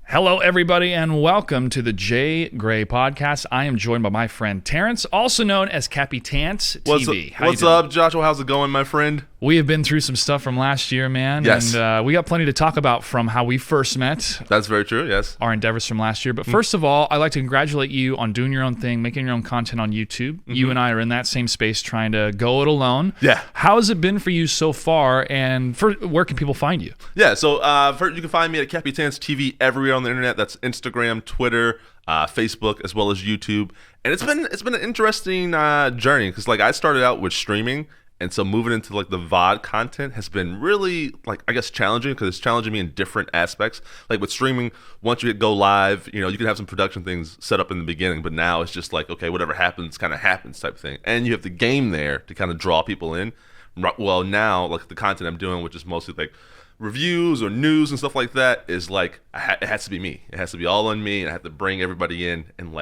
Hello, everybody, and welcome to the J.Gray Podcast. I am joined by my friend Terrence, also known as Cappy Tance TV. What's up, Joshua? How's it going, my friend? We have been through some stuff from last year, man. Yes. And we got plenty to talk about from how we first met. That's very true, yes. Our endeavors from last year. But first of all, I'd like to congratulate you on doing your own thing, making your own content on YouTube. Mm-hmm. You and I are in that same space trying to go it alone. Yeah. How has it been for you so far, and where can people find you? Yeah, so first you can find me at Cappy Tance TV everywhere on the internet. That's Instagram, Twitter, Facebook, as well as YouTube. And it's been an interesting journey because I started out with streaming. And so moving into the VOD content has been really challenging because it's challenging me in different aspects. Like with streaming, once you go live, you can have some production things set up in the beginning, but now it's just okay, whatever happens kind of happens type of thing. And you have the game there to kind of draw people in. Well, now the content I'm doing, which is mostly reviews or news and stuff like that, is it has to be me. It has to be all on me, and I have to bring everybody in and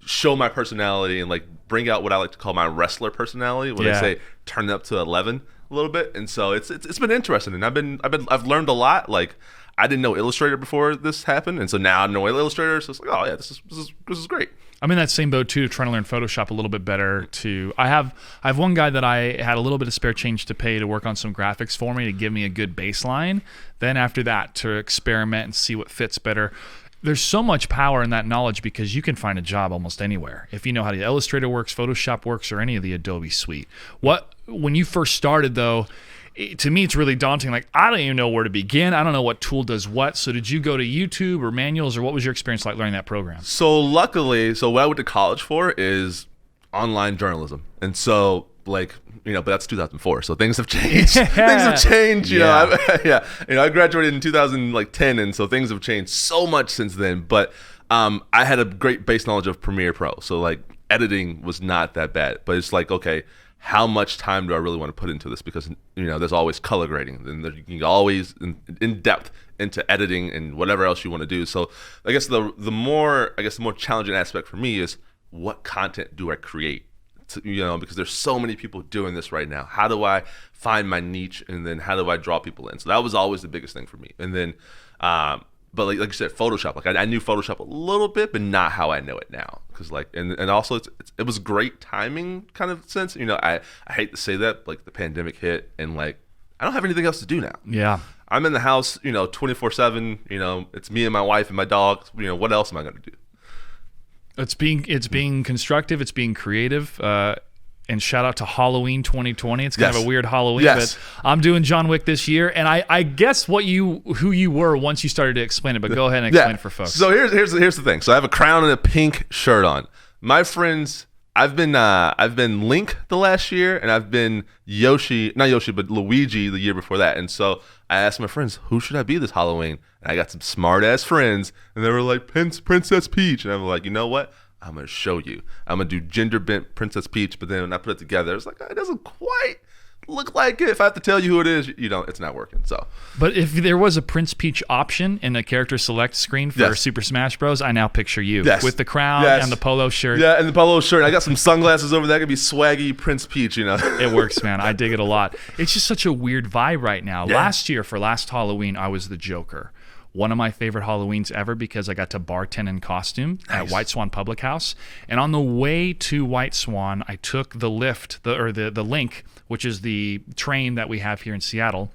show my personality and bring out what I like to call my wrestler personality. When I say turn it up to 11 a little bit, and so it's been interesting, and I've learned a lot. I didn't know Illustrator before this happened, and so now I know Illustrator. So it's oh yeah, this is great. I'm in that same boat too, trying to learn Photoshop a little bit better. I have one guy that I had a little bit of spare change to pay to work on some graphics for me to give me a good baseline. Then after that, to experiment and see what fits better. There's so much power in that knowledge because you can find a job almost anywhere. If you know how the Illustrator works, Photoshop works, or any of the Adobe suite. When you first started though, to me it's really daunting. I don't even know where to begin. I don't know what tool does what. So did you go to YouTube or manuals, or what was your experience like learning that program? So luckily, what I went to college for is online journalism. And so but that's 2004, so things have changed. Things have changed, you know. I graduated in 2010, and so things have changed so much since then. But I had a great base knowledge of Premiere Pro, so editing was not that bad. But it's okay, how much time do I really want to put into this? Because there's always color grading, and you can always in depth into editing and whatever else you want to do. So I guess the more challenging aspect for me is what content do I create? Because there's so many people doing this right now. How do I find my niche, and then how do I draw people in? So that was always the biggest thing for me. And then, but like you said, Photoshop. I knew Photoshop a little bit, but not how I know it now. Because and also it was great timing kind of sense. I hate to say that, the pandemic hit, and I don't have anything else to do now. Yeah. I'm in the house, 24/7. It's me and my wife and my dog. What else am I going to do? It's being constructive. It's being creative. And shout out to Halloween 2020. It's kind of a weird Halloween, but I'm doing John Wick this year. And I guess who you were once you started to explain it. But go ahead and explain it for folks. So here's the thing. So I have a crown and a pink shirt on. My friends, I've been Link the last year, and I've been not Yoshi, but Luigi the year before that. And so I asked my friends, who should I be this Halloween? And I got some smart ass friends, and they were like, Princess Peach. And I'm like, you know what? I'm gonna show you. I'm gonna do gender bent Princess Peach. But then when I put it together, it's it doesn't quite look like it. If I have to tell you who it is, it's not working. So, but if there was a Prince Peach option in the character select screen for Super Smash Bros, I now picture you with the crown and the polo shirt. Yeah, and the polo shirt. I got some sunglasses over there. That could be swaggy Prince Peach. It works, man. I dig it a lot. It's just such a weird vibe right now. Yeah. Last year for last Halloween, I was the Joker. One of my favorite Halloweens ever because I got to bartend in costume at White Swan Public House. And on the way to White Swan, I took the lift, the Link, which is the train that we have here in Seattle.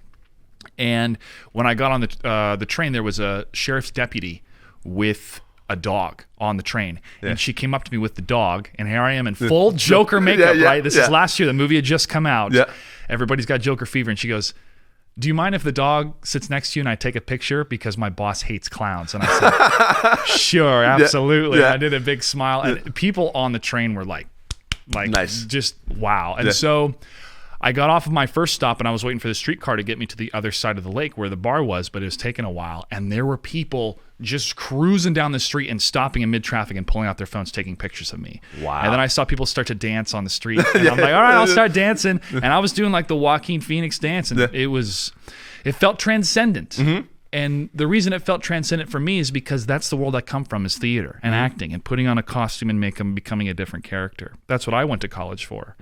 And when I got on the train, there was a sheriff's deputy with a dog on the train. Yeah. And she came up to me with the dog, and here I am in full Joker makeup, right? This is last year. The movie had just come out. Yeah. Everybody's got Joker fever. And she goes, do you mind if the dog sits next to you and I take a picture? Because my boss hates clowns. And I said, sure, absolutely. Yeah. I did a big smile. And people on the train were like nice. Just wow. And so I got off of my first stop, and I was waiting for the streetcar to get me to the other side of the lake where the bar was, but it was taking a while. And there were people just cruising down the street and stopping in mid-traffic and pulling out their phones, taking pictures of me. Wow. And then I saw people start to dance on the street. And I'm like, all right, I'll start dancing. And I was doing the Joaquin Phoenix dance, and it felt transcendent. Mm-hmm. And the reason it felt transcendent for me is because that's the world I come from, is theater and acting and putting on a costume and becoming a different character. That's what I went to college for.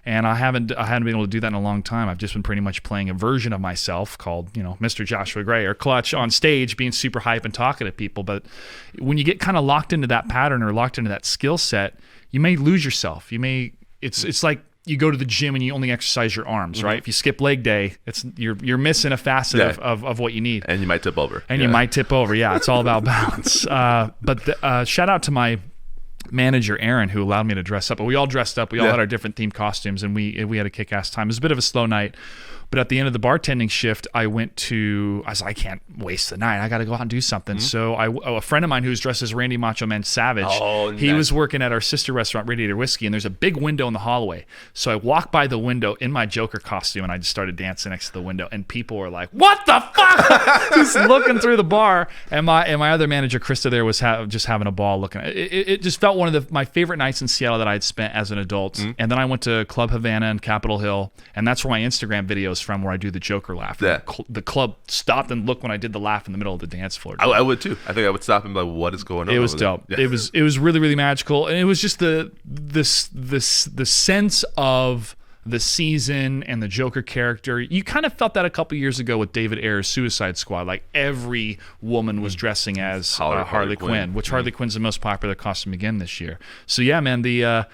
And I hadn't been able to do that in a long time. I've just been pretty much playing a version of myself called, Mr. Joshua Gray or Clutch on stage, being super hype and talking to people. But when you get kind of locked into that pattern or locked into that skill set, you may lose yourself. It's like you go to the gym and you only exercise your arms, right? If you skip leg day, you're missing a facet of what you need. And you might tip over. You might tip over. Yeah, it's all about balance. But shout out to my manager, Aaron, who allowed me to dress up. But we all dressed up. We all had our different themed costumes, and we had a kick-ass time. It was a bit of a slow night. But at the end of the bartending shift, I was like, I can't waste the night. I got to go out and do something. So a friend of mine who was dressed as Randy Macho Man Savage, he was working at our sister restaurant, Radiator Whiskey, and there's a big window in the hallway. So I walked by the window in my Joker costume, and I just started dancing next to the window. And people were like, what the fuck? Just looking through the bar. And my other manager, Krista, there was just having a ball looking at it. It just felt one of my favorite nights in Seattle that I had spent as an adult. And then I went to Club Havana in Capitol Hill, and that's where my Instagram videos from, where I do the Joker laugh. Yeah. The club stopped and looked when I did the laugh in the middle of the dance floor. I would too. I think I would stop and be like, what is going on? It was dope. Yeah. It was really, really magical. And it was just the sense of the season and the Joker character. You kind of felt that a couple years ago with David Ayer's Suicide Squad. Like every woman was dressing as Harley Quinn, which Harley Quinn's the most popular costume again this year. So yeah, man, the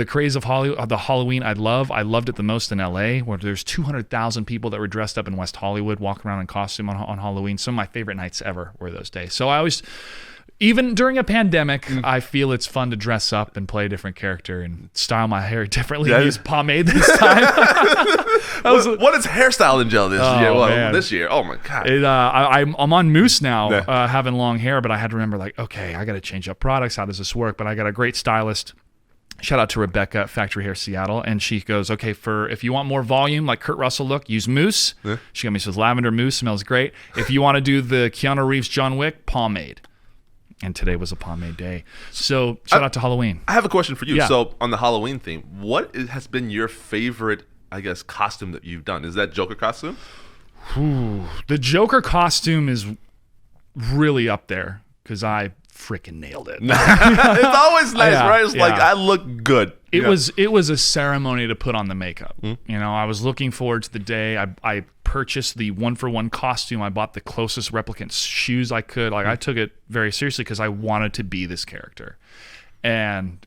craze of the Halloween I loved it the most in LA, where there's 200,000 people that were dressed up in West Hollywood walking around in costume on Halloween. Some of my favorite nights ever were those days. So I always, even during a pandemic, I feel it's fun to dress up and play a different character and style my hair differently. Use pomade this time. What is hairstyle in gel this year? Well, man. This year, oh my god! I'm on mousse now, having long hair, but I had to remember, like, okay, I got to change up products. How does this work? But I got a great stylist. Shout out to Rebecca at Factory Hair Seattle, and she goes, okay, if you want more volume, like Kurt Russell look, use mousse. She got me says lavender mousse, smells great. If you want to do the Keanu Reeves John Wick, pomade. And today was a pomade day. So shout out to Halloween. I have a question for you. Yeah. So on the Halloween theme, what has been your favorite, I guess, costume that you've done? Is that Joker costume? The Joker costume is really up there because I freaking nailed it. It's always nice, right? It's like, I look good. It was a ceremony to put on the makeup. I was looking forward to the day. I purchased the 1-for-1 costume. I bought the closest replicant shoes I could. Like I took it very seriously because I wanted to be this character. And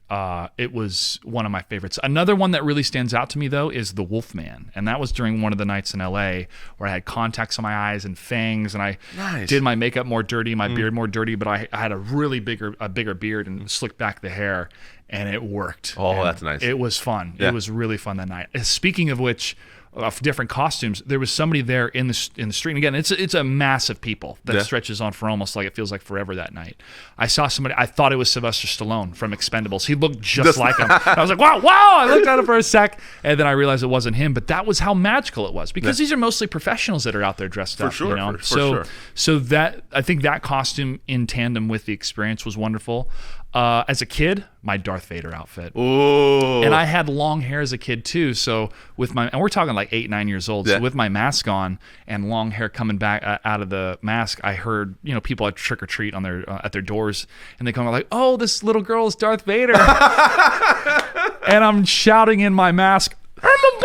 it was one of my favorites. Another one that really stands out to me, though, is the Wolfman. And that was during one of the nights in L.A. where I had contacts on my eyes and fangs, and I did my makeup more dirty, my beard more dirty, but I had a really bigger beard and slicked back the hair, and it worked. Oh, and that's nice. It was fun. Yeah. It was really fun that night. Speaking of which, of different costumes, there was somebody there in the street. And again, it's a mass of people that stretches on for almost like it feels like forever that night. I saw somebody, I thought it was Sylvester Stallone from Expendables. He looked just like him. I was like, wow! I looked at him for a sec, and then I realized it wasn't him. But that was how magical it was, because these are mostly professionals that are out there dressed up. For sure. So that, I think that costume in tandem with the experience was wonderful. As a kid, my Darth Vader outfit. Ooh. And I had long hair as a kid too, so and we're talking like 8-9 years old. So with my mask on and long hair coming back out of the mask, I heard people at trick or treat on at their doors, and they come like, "Oh, this little girl is Darth Vader," and I'm shouting in my mask, "I'm a boy!"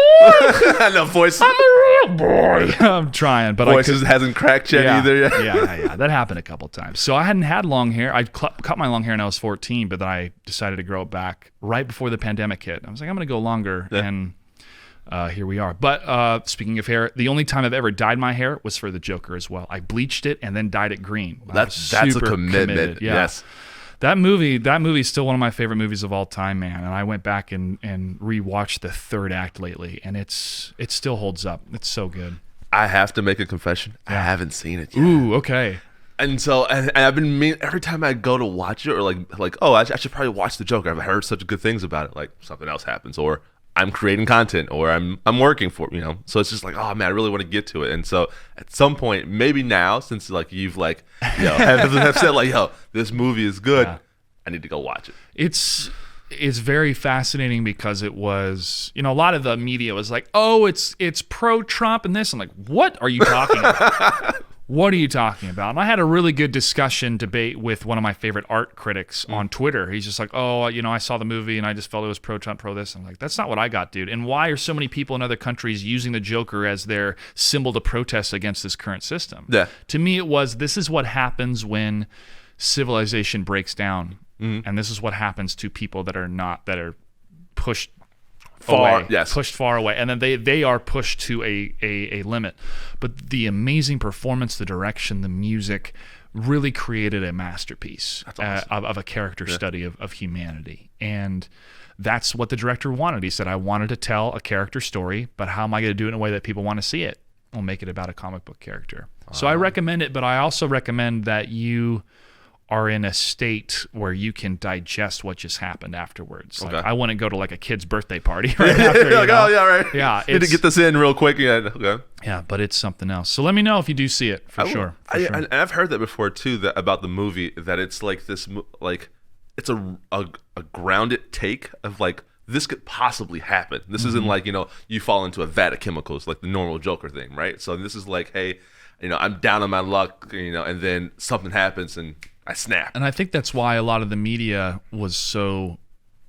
No voice. I'm a real boy. I'm trying, but voice hasn't cracked yet either. Yeah. That happened a couple times. So I hadn't had long hair. I cut my long hair when I was 14, but then I decided to grow it back right before the pandemic hit. I was like, I'm going to go longer, and here we are. But speaking of hair, the only time I've ever dyed my hair was for the Joker as well. I bleached it and then dyed it green. That's a commitment. Yeah. Yes. That movie is still one of my favorite movies of all time, man. And I went back and rewatched the third act lately, and it still holds up. It's so good. I have to make a confession. I haven't seen it yet. Ooh, okay. And so, and I've been every time I go to watch it, or like, oh, I should probably watch The Joker. I've heard such good things about it. Like something else happens, or I'm creating content, or I'm working for So it's just like, oh man, I really want to get to it. And so at some point, maybe now, since like you've like, have said like, this movie is good, I need to go watch it. It's very fascinating because it was, a lot of the media was like, oh, it's pro-Trump and this. I'm like, what are you talking about? What are you talking about? And I had a really good debate with one of my favorite art critics on Twitter. He's just like, oh, I saw the movie and I just felt it was pro-Trump, pro this. I'm like, that's not what I got, dude. And why are so many people in other countries using the Joker as their symbol to protest against this current system? Yeah. To me, this is what happens when civilization breaks down. And this is what happens to people that are pushed away, pushed far away, and then they are pushed to a limit. But the amazing performance, the direction, the music really created a masterpiece. That's awesome. Of a character study of humanity. And that's what the director wanted. He said, I wanted to tell a character story, but how am I going to do it in a way that people want to see it? I'll make it about a comic book character. So I recommend it, but I also recommend that you are in a state where you can digest what just happened afterwards. Like, I wouldn't go to like a kid's birthday party right after. Like, oh yeah, right. Yeah, need to get this in real quick. Yeah, okay. Yeah, but it's something else. So let me know if you do see it for sure. And I've heard that before too. That about the movie, that it's like this, like it's a grounded take of like this could possibly happen. This isn't like you fall into a vat of chemicals like the normal Joker thing, right? So this is like, hey, I'm down on my luck, and then something happens and I snap. And I think that's why a lot of the media was so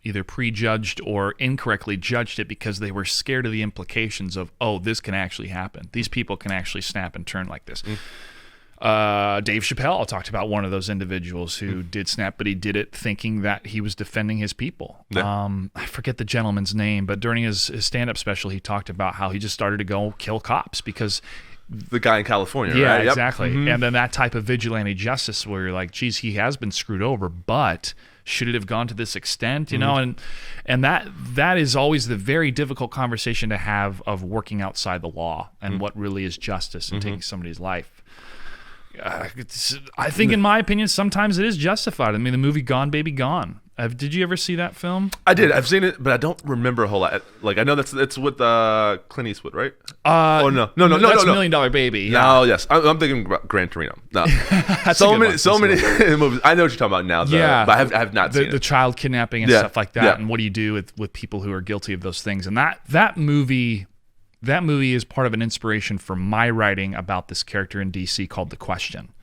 either prejudged or incorrectly judged it, because they were scared of the implications of, oh, this can actually happen. These people can actually snap and turn like this. Dave Chappelle talked about one of those individuals who did snap, but he did it thinking that he was defending his people. Yeah. I forget the gentleman's name, but during his stand-up special, he talked about how he just started to go kill cops because the guy in California, yeah, right? Exactly. And then that type of vigilante justice where you're like, geez, he has been screwed over, but should it have gone to this extent? And that is always the very difficult conversation to have of working outside the law and what really is justice and taking somebody's life. I think, in my opinion, sometimes it is justified. I mean, the movie Gone Baby Gone. Did you ever see that film? I did. I've seen it, but I don't remember a whole lot. Like, I know it's with Clint Eastwood, right? No. That's $1 Million Baby. Yeah. No, yes. I'm thinking about Gran Torino. No. so many movies. I know what you're talking about now, though, but I have not seen it. The child kidnapping and stuff like that, and what do you do with people who are guilty of those things? And that movie is part of an inspiration for my writing about this character in DC called The Question.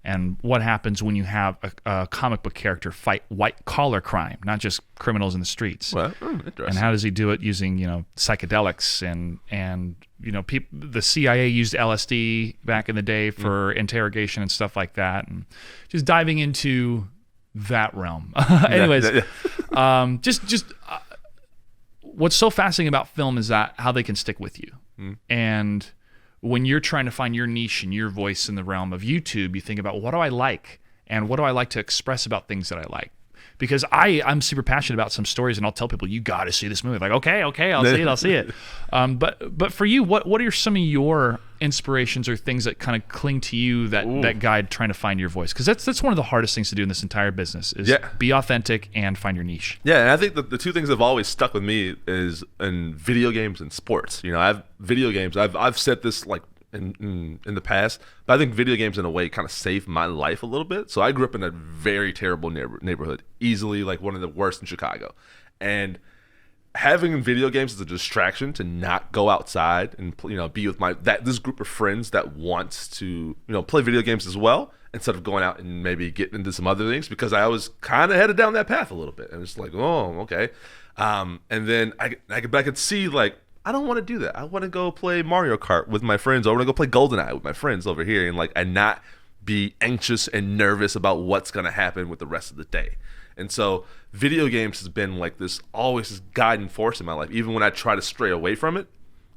And what happens when you have a comic book character fight white-collar crime, not just criminals in the streets. Well, interesting. And how does he do it using, psychedelics and the CIA used LSD back in the day for interrogation and stuff like that, and just diving into that realm. Anyways, what's so fascinating about film is that how they can stick with you. And when you're trying to find your niche and your voice in the realm of YouTube, you think about, what do I like? And what do I like to express about things that I like? Because I'm super passionate about some stories, and I'll tell people, you got to see this movie. Like, okay, I'll see it. But for you, what are some of your inspirations or things that kind of cling to you that guide trying to find your voice? Because that's one of the hardest things to do in this entire business is be authentic and find your niche. Yeah, and I think the two things that have always stuck with me is in video games and sports. I've said this like in the past, but I think video games in a way kind of saved my life a little bit. So I grew up in a very terrible neighborhood, easily like one of the worst in Chicago, and having video games as a distraction to not go outside and be with this group of friends that wants to play video games as well, instead of going out and maybe getting into some other things, because I was kind of headed down that path a little bit, and it's like, oh, okay. And then I could see, like, I don't want to do that. I want to go play Mario Kart with my friends. I want to go play GoldenEye with my friends over here, and not be anxious and nervous about what's going to happen with the rest of the day. And so video games has been like this guiding force in my life. Even when I try to stray away from it,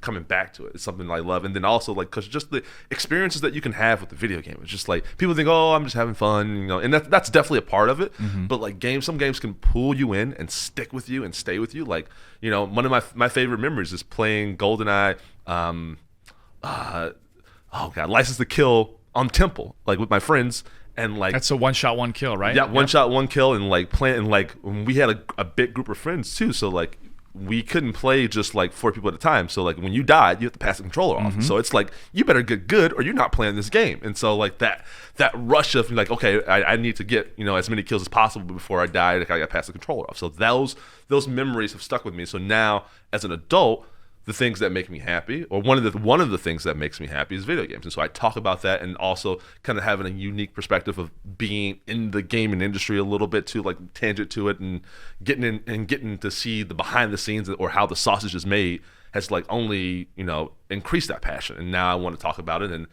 coming back to it is something I love. And then also, like, because just the experiences that you can have with the video game, it's just like, people think, oh, I'm just having fun, and that's definitely a part of it. But like some games can pull you in and stick with you and stay with you. Like, one of my favorite memories is playing GoldenEye, License to Kill on Temple, like with my friends. And like, that's a one shot, one kill, right? Yeah, one shot, one kill, and like playing, and like when we had a big group of friends too, so like we couldn't play just like 4 people at a time. So like when you died, you have to pass the controller off. So it's like, you better get good or you're not playing this game. And so like that rush of like, okay, I need to get as many kills as possible before I die. Like, I got to pass the controller off. So those memories have stuck with me. So now as an adult, the things that make me happy, or one of the things that makes me happy is video games. And so I talk about that, and also kind of having a unique perspective of being in the gaming industry a little bit too, like tangent to it, and getting to see the behind the scenes or how the sausage is made has like only, increased that passion. And now I want to talk about it and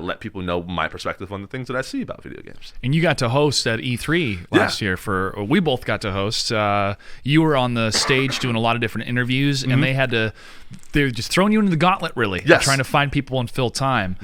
let people know my perspective on the things that I see about video games. And you got to host at E3 last year. We both got to host. You were on the stage doing a lot of different interviews, and they're just throwing you into the gauntlet, really. Yes. Trying to find people and fill time.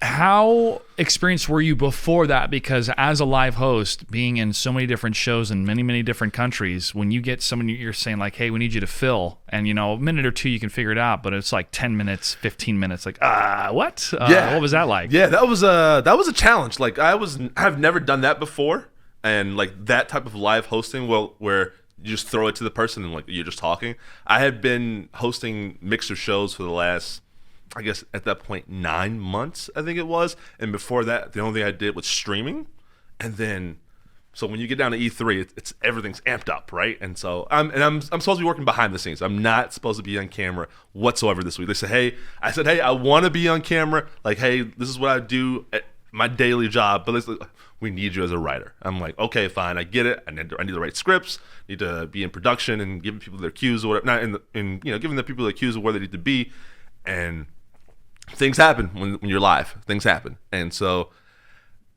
How experienced were you before that? Because as a live host, being in so many different shows in many, many different countries, when you get someone you're saying like, hey, we need you to fill, and a minute or two you can figure it out, but it's like 10 minutes, 15 minutes, like, what? What was that like? Yeah, that was a challenge. Like I've never done that before, and like that type of live hosting, where you just throw it to the person and like you're just talking. I had been hosting mixer shows for the last, I guess at that point, 9 months, I think it was. And before that, the only thing I did was streaming. And then, so when you get down to E3, it's everything's amped up, right? And so I'm supposed to be working behind the scenes. I'm not supposed to be on camera whatsoever this week. They said, hey, I want to be on camera. Like, hey, this is what I do at my daily job, but we need you as a writer. I'm like, okay, fine, I get it. I need to write scripts, need to be in production and giving people their cues or whatever. Giving the people the cues of where they need to be. And things happen when you're live. Things happen. And so,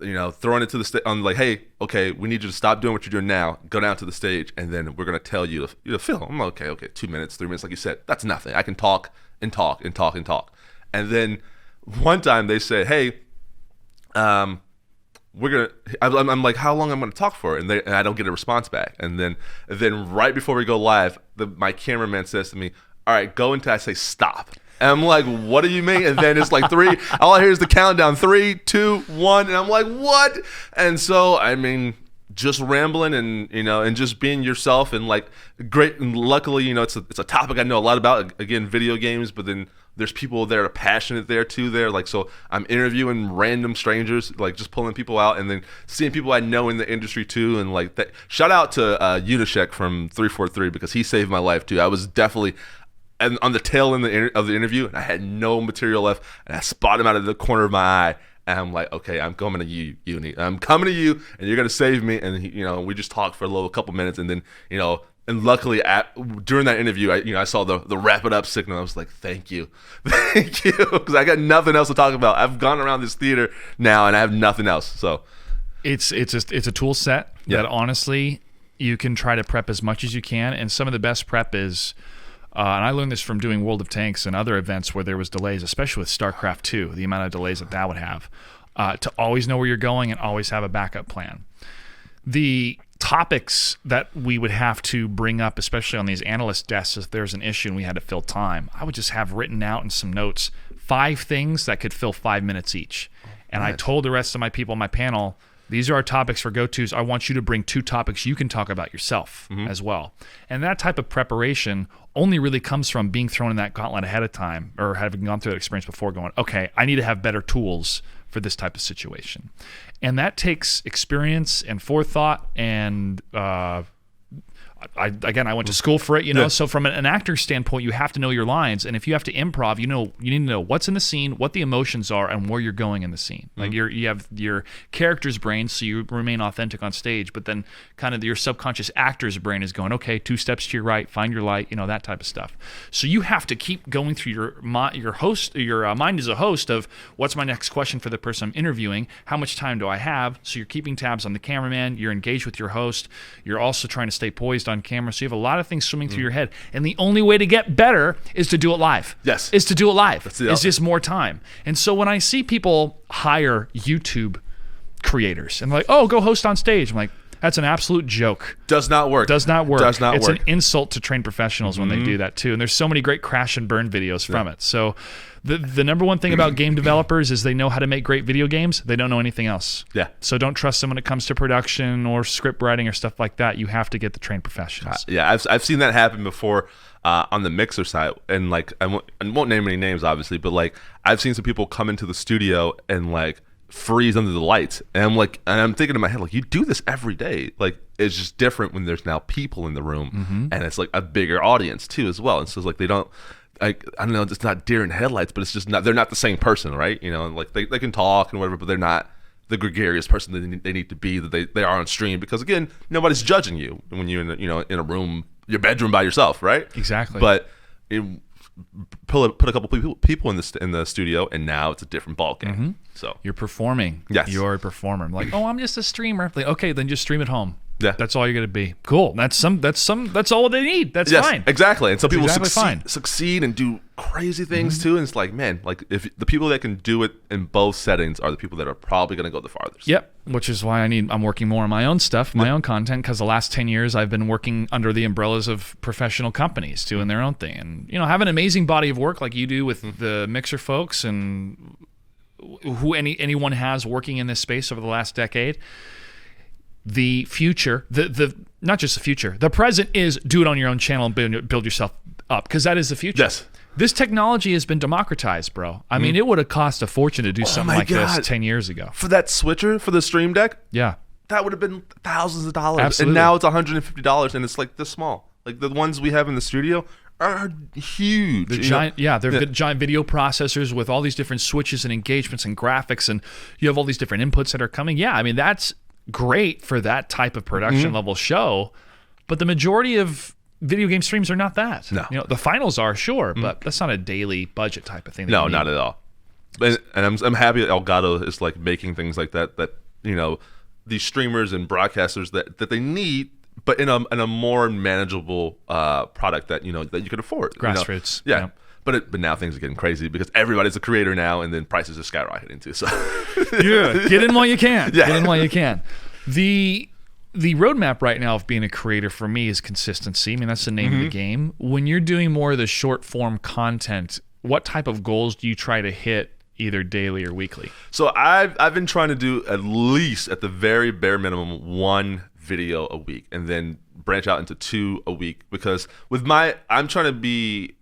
throwing it to the stage, I'm like, hey, okay, we need you to stop doing what you're doing now, go down to the stage, and then we're going to tell you to film. I'm like, okay, 2 minutes, 3 minutes, like you said, that's nothing. I can talk and talk and talk and talk. And then one time they said, hey, I'm like, how long I'm going to talk for? And I don't get a response back. And then right before we go live, my cameraman says to me, all right, go until I say stop. And I'm like, what do you mean? And then it's like three. All I hear is the countdown: 3, 2, 1. And I'm like, what? And so, just rambling and just being yourself and like great. And luckily, it's a topic I know a lot about. Again, video games. But then there's people that are passionate there too. Like, so I'm interviewing random strangers, like just pulling people out, and then seeing people I know in the industry too. And like that. Shout out to Unishek from 343 because he saved my life too. I was definitely. And on the tail end of the interview, and I had no material left, and I spot him out of the corner of my eye, and I'm like, okay, I'm coming to you, Uni. I'm coming to you, and you're gonna save me. And we just talked for a couple minutes, and then and luckily during that interview, I saw the wrap it up signal. I was like, thank you, because I got nothing else to talk about. I've gone around this theater now, and I have nothing else. So it's a tool set that honestly you can try to prep as much as you can, and some of the best prep is. And I learned this from doing World of Tanks and other events where there was delays, especially with StarCraft 2, the amount of delays that would have, to always know where you're going and always have a backup plan. The topics that we would have to bring up, especially on these analyst desks, if there's an issue and we had to fill time, I would just have written out in some notes 5 things that could fill 5 minutes each. And I told the rest of my people on my panel, these are our topics for go-tos. I want you to bring 2 topics you can talk about yourself as well. And that type of preparation only really comes from being thrown in that gauntlet ahead of time or having gone through that experience before going, okay, I need to have better tools for this type of situation. And that takes experience and forethought and I went to school for it, so from an actor standpoint, you have to know your lines. And if you have to improv, you need to know what's in the scene, what the emotions are, and where you're going in the scene. Like you have your character's brain, so you remain authentic on stage, but then kind of your subconscious actor's brain is going, okay, 2 steps to your right, find your light, that type of stuff. So you have to keep going through your mind as a host of what's my next question for the person I'm interviewing, how much time do I have? So you're keeping tabs on the cameraman, you're engaged with your host, you're also trying to stay poised on camera, so you have a lot of things swimming through your head, and the only way to get better is to do it live. Yes, is to do it live. It's just more time. And so when I see people hire YouTube creators and they're like, oh, go host on stage, I'm like, that's an absolute joke. Does not work. It's an insult to trained professionals when they do that too. And there's so many great crash and burn videos from it. So the number one thing about game developers is they know how to make great video games. They don't know anything else. Yeah. So don't trust them when it comes to production or script writing or stuff like that. You have to get the trained professionals. I've seen that happen before on the mixer side. And like I won't name any names obviously, but like I've seen some people come into the studio and like freeze under the lights, and I'm thinking in my head, like, you do this every day. Like, it's just different when there's now people in the room, and it's like a bigger audience too as well. And so it's like like, I don't know, it's not deer in headlights, but it's just not, they're not the same person, right? You know, like they can talk and whatever, but they're not the gregarious person that they need to be, that they are on stream, because again, nobody's judging you when you're in a room, your bedroom by yourself, right? Exactly. But put a couple people in the studio, and now it's a different ball game. So you're performing. Yes. You're a performer. Like, oh, I'm just a streamer. Like, okay, then just stream at home. Yeah. That's all you're gonna be. Cool. That's all they need. That's yes, fine. Exactly. And some people exactly succeed and do crazy things too. And it's like, man, like if the people that can do it in both settings are the people that are probably gonna go the farthest. Yep. Which is why I'm working more on my own stuff, my own content, because the last 10 years I've been working under the umbrellas of professional companies doing their own thing, and have an amazing body of work like you do with the Mixer folks and who anyone has working in this space over the last decade. The future, the not just the future, the present is do it on your own channel and build yourself up, because that is the future. Yes. This technology has been democratized, bro. I mean, it would have cost a fortune to do something like this 10 years ago. For that switcher for the Stream Deck, yeah, that would have been thousands of dollars. Absolutely. And now it's $150, and it's like this small. Like the ones we have in the studio are huge. The giant, they're giant video processors with all these different switches and engagements and graphics, and you have all these different inputs that are coming. Yeah, I mean, that's great for that type of production level show, but the majority of video game streams are not that. No. The finals are, sure, but that's not a daily budget type of thing. No, not at all. And I'm happy that Elgato is like making things like that these streamers and broadcasters that they need, but in a more manageable product that that you can afford. Grassroots. Yeah. But now things are getting crazy because everybody's a creator now, and then prices are skyrocketing too. So yeah, get in while you can. Yeah. Get in while you can. The roadmap right now of being a creator for me is consistency. I mean, that's the name of the game. When you're doing more of the short form content, what type of goals do you try to hit either daily or weekly? So I've been trying to do at least, at the very bare minimum, 1 video a week, and then branch out into 2 a week, because I'm trying to be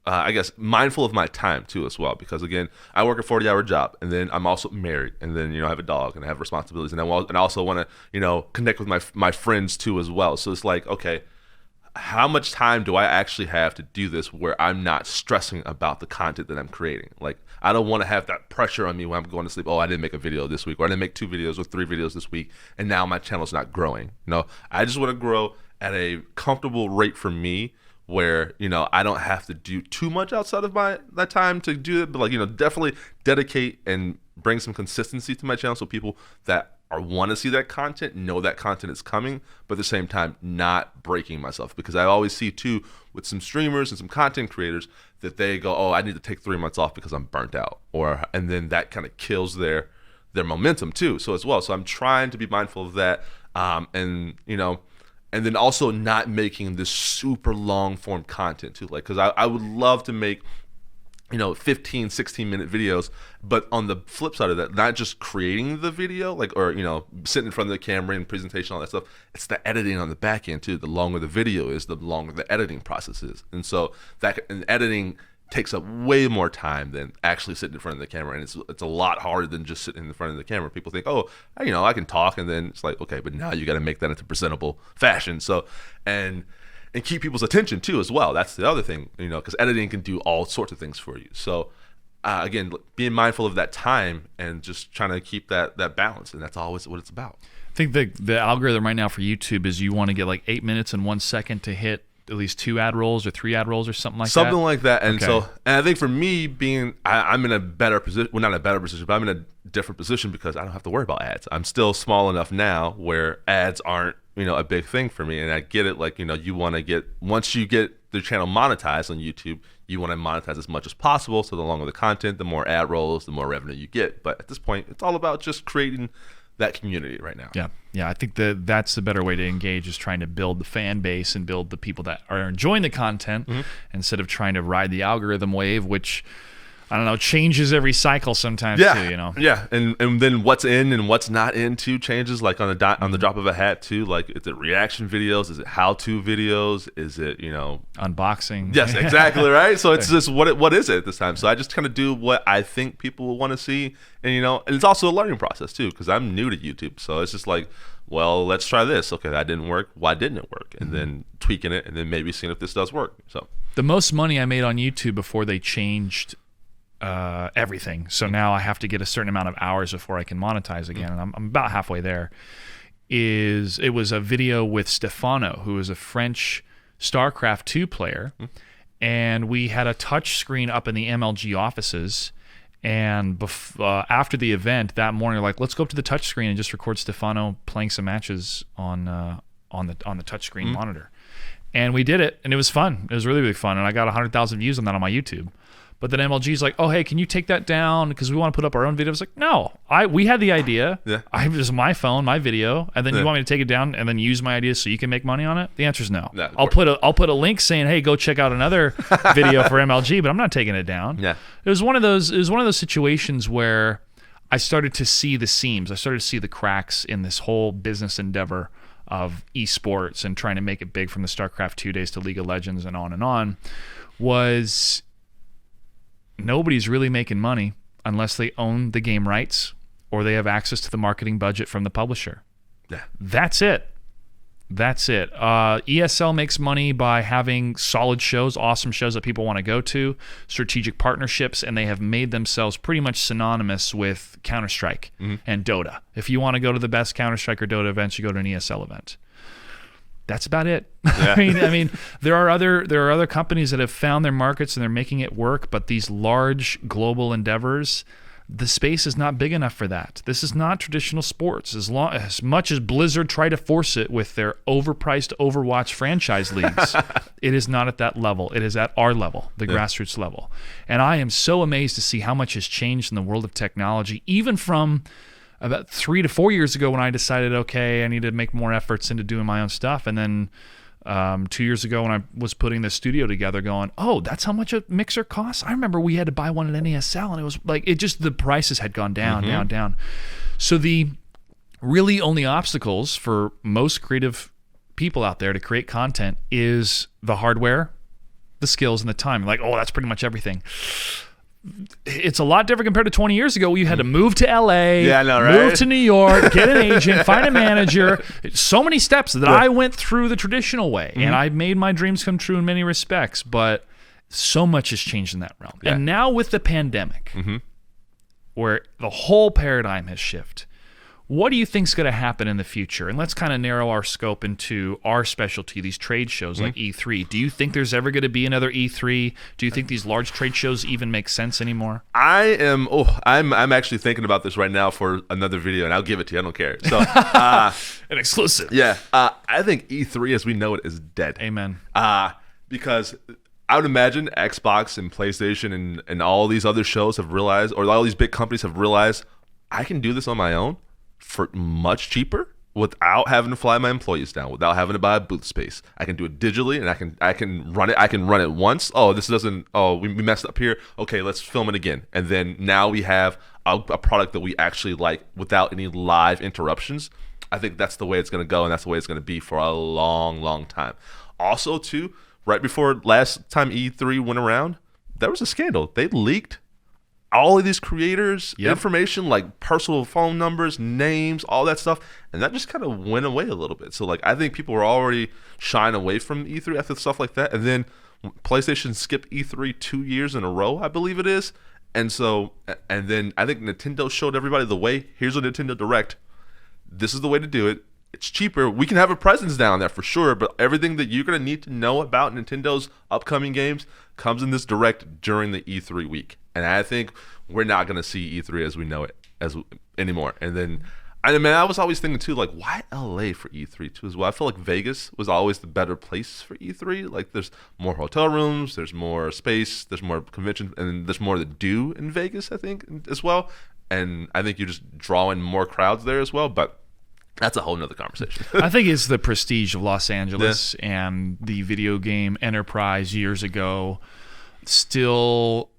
I guess mindful of my time too as well, because again, I work a 40-hour job, and then I'm also married, and then I have a dog and I have responsibilities, and I also want to connect with my friends too as well. So it's like, okay, how much time do I actually have to do this where I'm not stressing about the content that I'm creating? Like, I don't want to have that pressure on me when I'm going to sleep. Oh, I didn't make a video this week, or I didn't make 2 videos or 3 videos this week, and now my channel's not growing. I just want to grow at a comfortable rate for me, where I don't have to do too much outside of that time to do it, but definitely dedicate and bring some consistency to my channel, so people that want to see that content know that content is coming, but at the same time not breaking myself, because I always see too with some streamers and some content creators that they go, oh, I need to take 3 months off because I'm burnt out, and then that kind of kills their momentum too. So as well, so I'm trying to be mindful of that, and then also not making this super long form content too. Like, because I would love to make 15, 16-minute videos, but on the flip side of that, not just creating the video, or sitting in front of the camera and presentation, all that stuff. It's the editing on the back end too. The longer the video is, the longer the editing process is, and so editing takes up way more time than actually sitting in front of the camera, and it's a lot harder than just sitting in front of the camera. People think, oh, I can talk, and then it's like, okay, but now you got to make that into presentable fashion. So and keep people's attention too as well. That's the other thing, because editing can do all sorts of things for you. So again, being mindful of that time and just trying to keep that balance, and that's always what it's about. I think the algorithm right now for YouTube is you want to get like 8 minutes and 1 second to hit at least 2 ad rolls or 3 ad rolls or something like that. Something like that. And okay. And I think for me, I'm in a better position, well, not a better position, but I'm in a different position because I don't have to worry about ads. I'm still small enough now where ads aren't, a big thing for me. And I get it. Like, you want to get, once you get the channel monetized on YouTube, you want to monetize as much as possible. So the longer the content, the more ad rolls, the more revenue you get. But at this point, it's all about just creating that community right now. Yeah. I think that's the better way to engage, is trying to build the fan base and build the people that are enjoying the content instead of trying to ride the algorithm wave, which I don't know, changes every cycle sometimes too, you know. Yeah, and then what's in and what's not in too changes like on the drop of a hat too. Like, is it reaction videos? Is it how-to videos? Is it, you know, unboxing? Yes, exactly, right? So it's just what is it this time? So I just kind of do what I think people will want to see, and you know, and it's also a learning process too because I'm new to YouTube. So it's just like, well, let's try this. Okay, that didn't work. Why didn't it work? And then tweaking it, and then maybe seeing if this does work. So the most money I made on YouTube before they changed everything. So now I have to get a certain amount of hours before I can monetize again, and I'm about halfway there. It was a video with Stefano, who is a French StarCraft 2 player, and we had a touch screen up in the MLG offices. And after the event that morning, like, let's go up to the touch screen and just record Stefano playing some matches on the touch screen monitor. And we did it, and it was fun. It was really, really fun, and I got 100,000 views on that on my YouTube. But then MLG's like, oh, hey, can you take that down? Because we want to put up our own video. I was like, no, we had the idea. Yeah. It was my phone, my video, and then you want me to take it down and then use my idea so you can make money on it? The answer is no. I'll put a link saying, hey, go check out another video for MLG, but I'm not taking it down. Yeah. It was one of those situations where I started to see the seams. I started to see the cracks in this whole business endeavor of esports and trying to make it big from the StarCraft 2 days to League of Legends and on, was nobody's really making money unless they own the game rights or they have access to the marketing budget from the publisher. Yeah. That's it. ESL makes money by having solid shows, awesome shows that people want to go to, strategic partnerships, and they have made themselves pretty much synonymous with Counter-Strike and Dota. If you want to go to the best Counter-Strike or Dota events, you go to an ESL event. That's about it. Yeah. I mean, there are other companies that have found their markets and they're making it work, but these large global endeavors, the space is not big enough for that. This is not traditional sports. As much as Blizzard try to force it with their overpriced Overwatch franchise leagues, it is not at that level. It is at our level, the grassroots level. And I am so amazed to see how much has changed in the world of technology, even from about 3 to 4 years ago when I decided, okay, I need to make more efforts into doing my own stuff. And then 2 years ago when I was putting the studio together going, oh, that's how much a mixer costs? I remember we had to buy one at NASL, and it was like, the prices had gone down, down. So the really only obstacles for most creative people out there to create content is the hardware, the skills, and the time. Like, oh, that's pretty much everything. It's a lot different compared to 20 years ago where you had to move to LA, move to New York, get an agent, find a manager. So many steps that I went through the traditional way, and I made my dreams come true in many respects, but so much has changed in that realm. Yeah. And now with the pandemic, where the whole paradigm has shifted, what do you think is going to happen in the future? And let's kind of narrow our scope into our specialty, these trade shows like E3. Do you think there's ever going to be another E3? Do you think these large trade shows even make sense anymore? I'm actually thinking about this right now for another video, and I'll give it to you. I don't care. So an exclusive. Yeah. I think E3 as we know it is dead. Amen. Because I would imagine Xbox and PlayStation and all these other shows have realized, or all these big companies have realized, I can do this on my own for much cheaper without having to fly my employees down, without having to buy a booth space. I can do it digitally, and I can run it. I can run it once. Oh, this doesn't. Oh, we messed up here. Okay, let's film it again. And then now we have a product that we actually like without any live interruptions. I think that's the way it's going to go, and that's the way it's going to be for a long, long time. Also, too, right before last time E3 went around, there was a scandal. They leaked all of these creators' information, like personal phone numbers, names, all that stuff, and that just kind of went away a little bit. So, like, I think people were already shying away from E3 after stuff like that, and then PlayStation skipped E3 2 years in a row, I believe it is, and then I think Nintendo showed everybody the way. Here's a Nintendo Direct. This is the way to do it. It's cheaper. We can have a presence down there for sure, but everything that you're going to need to know about Nintendo's upcoming games comes in this Direct during the E3 week. And I think we're not going to see E3 as we know it anymore. And then, I was always thinking too, like, why LA for E3 too as well? I feel like Vegas was always the better place for E3. Like, there's more hotel rooms, there's more space, there's more convention, and there's more to do in Vegas, I think, as well. And I think you just draw in more crowds there as well. But that's a whole nother conversation. I think it's the prestige of Los Angeles and the video game enterprise years ago still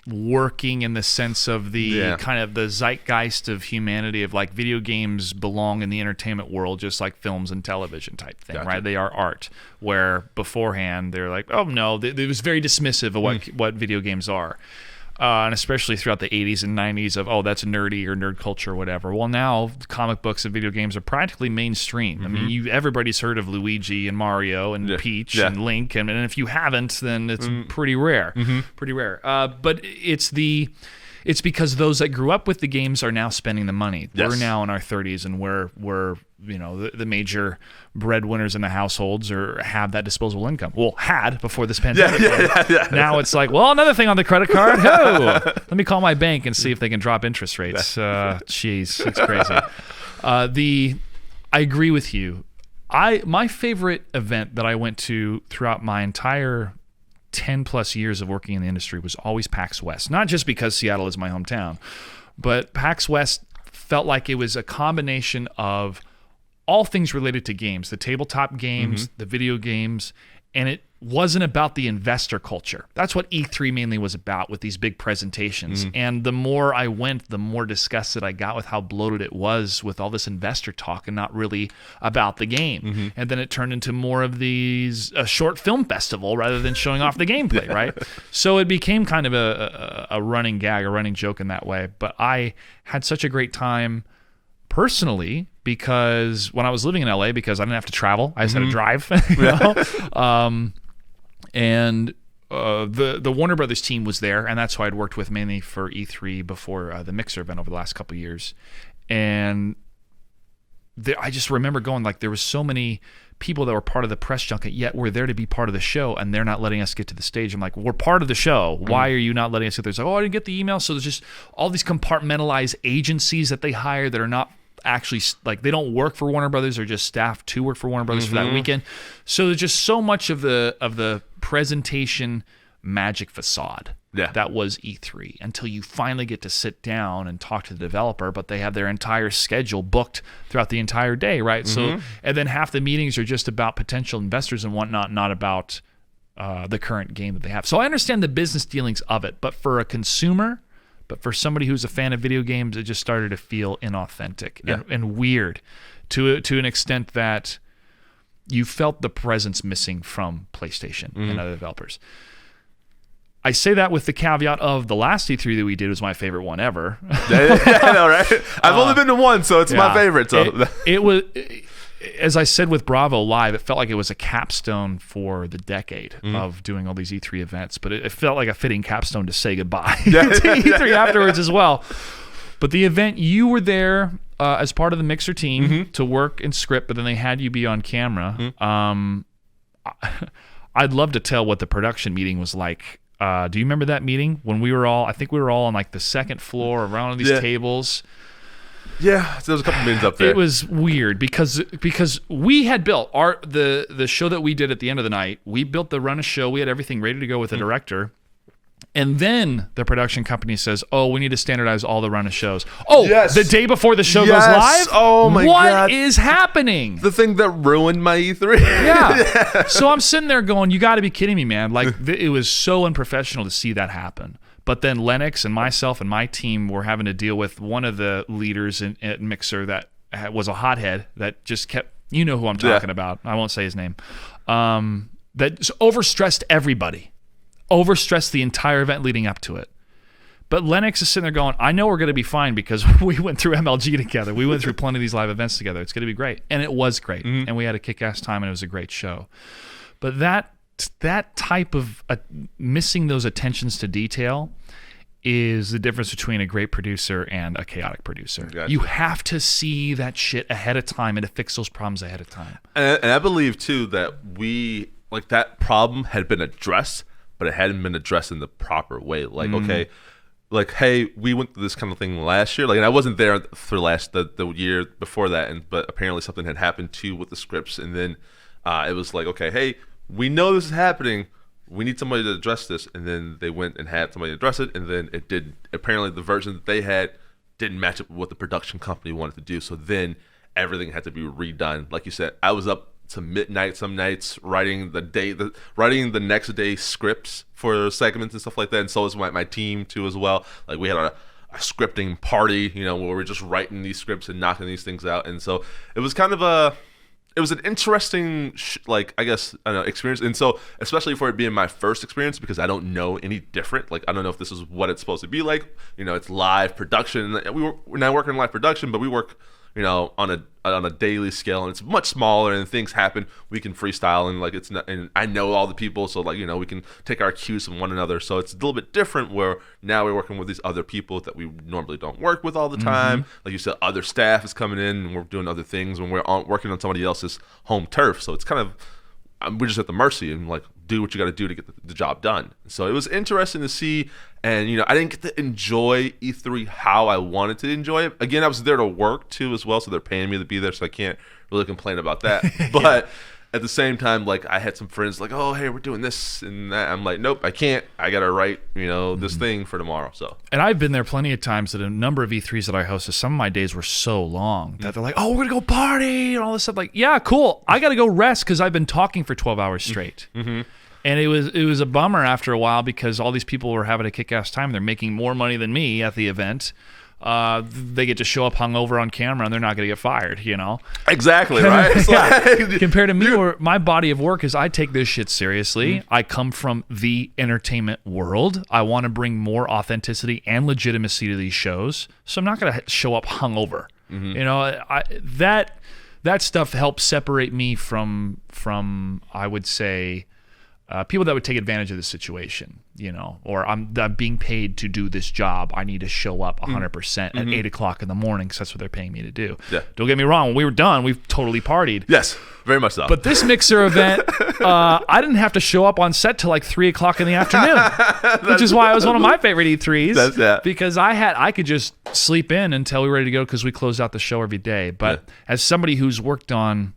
working in the sense of the kind of the zeitgeist of humanity of like video games belong in the entertainment world just like films and television type thing, right? They are art, where beforehand they're like, oh no, it was very dismissive of what video games are. And especially throughout the 80s and 90s of, oh, that's nerdy or nerd culture or whatever. Well, now comic books and video games are practically mainstream. I mean, everybody's heard of Luigi and Mario and Peach and Link, and if you haven't, then it's pretty rare. Pretty rare. But it's because those that grew up with the games are now spending the money. Yes. We're now in our 30s, and we're the major breadwinners in the households or have that disposable income. Well, had before this pandemic. Now it's like, well, another thing on the credit card. Let me call my bank and see if they can drop interest rates. Jeez, it's crazy. I agree with you. My favorite event that I went to throughout my entire 10 plus years of working in the industry was always PAX West. Not just because Seattle is my hometown, but PAX West felt like it was a combination of all things related to games, the tabletop games, the video games, and it wasn't about the investor culture. That's what E3 mainly was about with these big presentations. And the more I went, the more disgusted I got with how bloated it was with all this investor talk and not really about the game. And then it turned into more of a short film festival rather than showing off the gameplay, right? So it became kind of a running gag, a running joke in that way. But I had such a great time personally, because when I was living in LA, because I didn't have to travel, I just had to drive. And the Warner Brothers team was there, and that's who I'd worked with mainly for E3 before the Mixer event over the last couple of years. And I just remember going, like, there was so many people that were part of the press junket, yet we're there to be part of the show, and they're not letting us get to the stage. I'm like, we're part of the show. Why are you not letting us get there? It's like, oh, I didn't get the email. So there's just all these compartmentalized agencies that they hire that are not actually, like, they don't work for Warner Brothers, or just staff to work for Warner Brothers for that weekend. So there's just so much of the presentation magic facade that was E3 until you finally get to sit down and talk to the developer, but they have their entire schedule booked throughout the entire day, right? So, and then half the meetings are just about potential investors and whatnot, not about the current game that they have. So I understand the business dealings of it, but for a consumer, but for somebody who's a fan of video games, it just started to feel inauthentic and weird to an extent that you felt the presence missing from PlayStation and other developers. I say that with the caveat of the last E3 that we did was my favorite one ever. I know, right? I've only been to one, so it's my favorite. So it was, as I said with Bravo Live, it felt like it was a capstone for the decade of doing all these E3 events, but it felt like a fitting capstone to say goodbye to E3 afterwards as well. But the event, you were there as part of the Mixer team to work and script, but then they had you be on camera. I'd love to tell what the production meeting was like. Do you remember that meeting when I think we were all on like the second floor around these tables? Yeah, so there was a couple meetings up there. It was weird because we had built the show that we did at the end of the night. We built the run of show. We had everything ready to go with the director. And then the production company says, oh, we need to standardize all the run of shows. Oh, the day before the show goes live? Oh, my God. What is happening? The thing that ruined my E3. Yeah. So I'm sitting there going, you got to be kidding me, man. Like, it was so unprofessional to see that happen. But then Lennox and myself and my team were having to deal with one of the leaders at Mixer that was a hothead that just kept, you know who I'm talking about. I won't say his name. That overstressed everybody. Overstressed the entire event leading up to it. But Lennox is sitting there going, I know we're going to be fine because we went through MLG together. We went through plenty of these live events together. It's going to be great. And it was great. And we had a kick-ass time, and it was a great show. But that type of missing those attentions to detail is the difference between a great producer and a chaotic producer. Gotcha. You have to see that shit ahead of time and to fix those problems ahead of time. And I believe, too, that that problem had been addressed, but it hadn't been addressed in the proper way. Like, okay, like, hey, we went through this kind of thing last year. Like, and I wasn't there for the year before that, but apparently something had happened too with the scripts. And then it was like, okay, hey, we know this is happening. We need somebody to address this. And then they went and had somebody address it. And then it did. Apparently the version that they had didn't match up with what the production company wanted to do. So then everything had to be redone. Like you said, I was up to midnight some nights writing the next day scripts for segments and stuff like that. And so is my team too as well. Like we had a scripting party, where we're just writing these scripts and knocking these things out. And so it was kind of it was an interesting, experience. And so, especially for it being my first experience, because I don't know any different. Like, I don't know if this is what it's supposed to be like. It's live production. We're not working in live production, but we work, on a daily scale, and it's much smaller, and things happen. We can freestyle, and like it's not, and I know all the people, so like we can take our cues from one another. So it's a little bit different where now we're working with these other people that we normally don't work with all the time. Like you said, other staff is coming in, and we're doing other things when we're working on somebody else's home turf. So it's kind of we're just at the mercy and like do what you got to do to get the job done. So it was interesting to see. And, I didn't get to enjoy E3 how I wanted to enjoy it. Again, I was there to work, too, as well, so they're paying me to be there, so I can't really complain about that. But at the same time, like, I had some friends like, oh, hey, we're doing this and that. I'm like, nope, I can't. I got to write, this thing for tomorrow. So. And I've been there plenty of times at a number of E3s that I hosted. Some of my days were so long that they're like, oh, we're going to go party and all this stuff. Like, yeah, cool. I got to go rest because I've been talking for 12 hours straight. And it was a bummer after a while because all these people were having a kick-ass time. They're making more money than me at the event. They get to show up hungover on camera, and they're not going to get fired, Exactly, right? It's like, compared to me, where my body of work is I take this shit seriously. I come from the entertainment world. I want to bring more authenticity and legitimacy to these shows. So I'm not going to show up hungover. That stuff helps separate me from I would say, people that would take advantage of the situation, or I'm being paid to do this job. I need to show up 100% at 8 o'clock in the morning because that's what they're paying me to do. Yeah. Don't get me wrong. When we were done, we've totally partied. Yes, very much so. But this Mixer event, I didn't have to show up on set till like 3 o'clock in the afternoon, which is why it was one of my favorite E3s. Because I could just sleep in until we were ready to go because we closed out the show every day. But as somebody who's worked on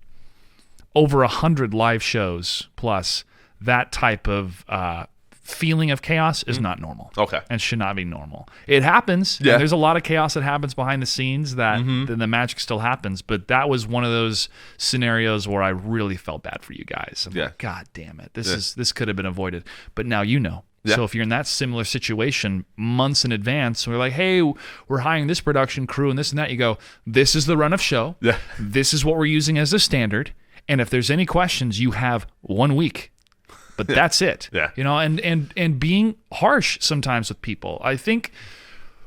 over 100 live shows plus, that type of feeling of chaos is not normal. Okay. And should not be normal. It happens. Yeah. There's a lot of chaos that happens behind the scenes that then the magic still happens. But that was one of those scenarios where I really felt bad for you guys. I'm like, God damn it. This could have been avoided. But now Yeah. So if you're in that similar situation months in advance, we're like, hey, we're hiring this production crew and this and that. You go, this is the run of show. Yeah. This is what we're using as a standard. And if there's any questions, you have 1 week. But that's it. Yeah. And being harsh sometimes with people. I think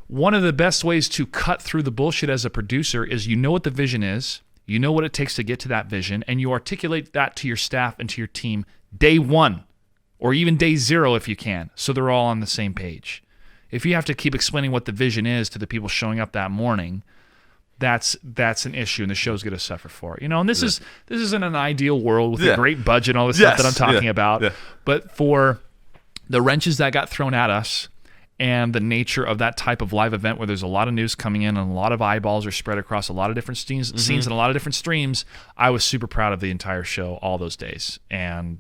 one of the best ways to cut through the bullshit as a producer is what the vision is, what it takes to get to that vision, and you articulate that to your staff and to your team day one or even day zero if you can, so they're all on the same page. If you have to keep explaining what the vision is to the people showing up that morning, that's an issue, and the show's going to suffer for it. And this isn't an ideal world with a great budget and all this stuff that I'm talking about. Yeah. But for the wrenches that got thrown at us and the nature of that type of live event where there's a lot of news coming in and a lot of eyeballs are spread across a lot of different scenes and a lot of different streams, I was super proud of the entire show all those days. And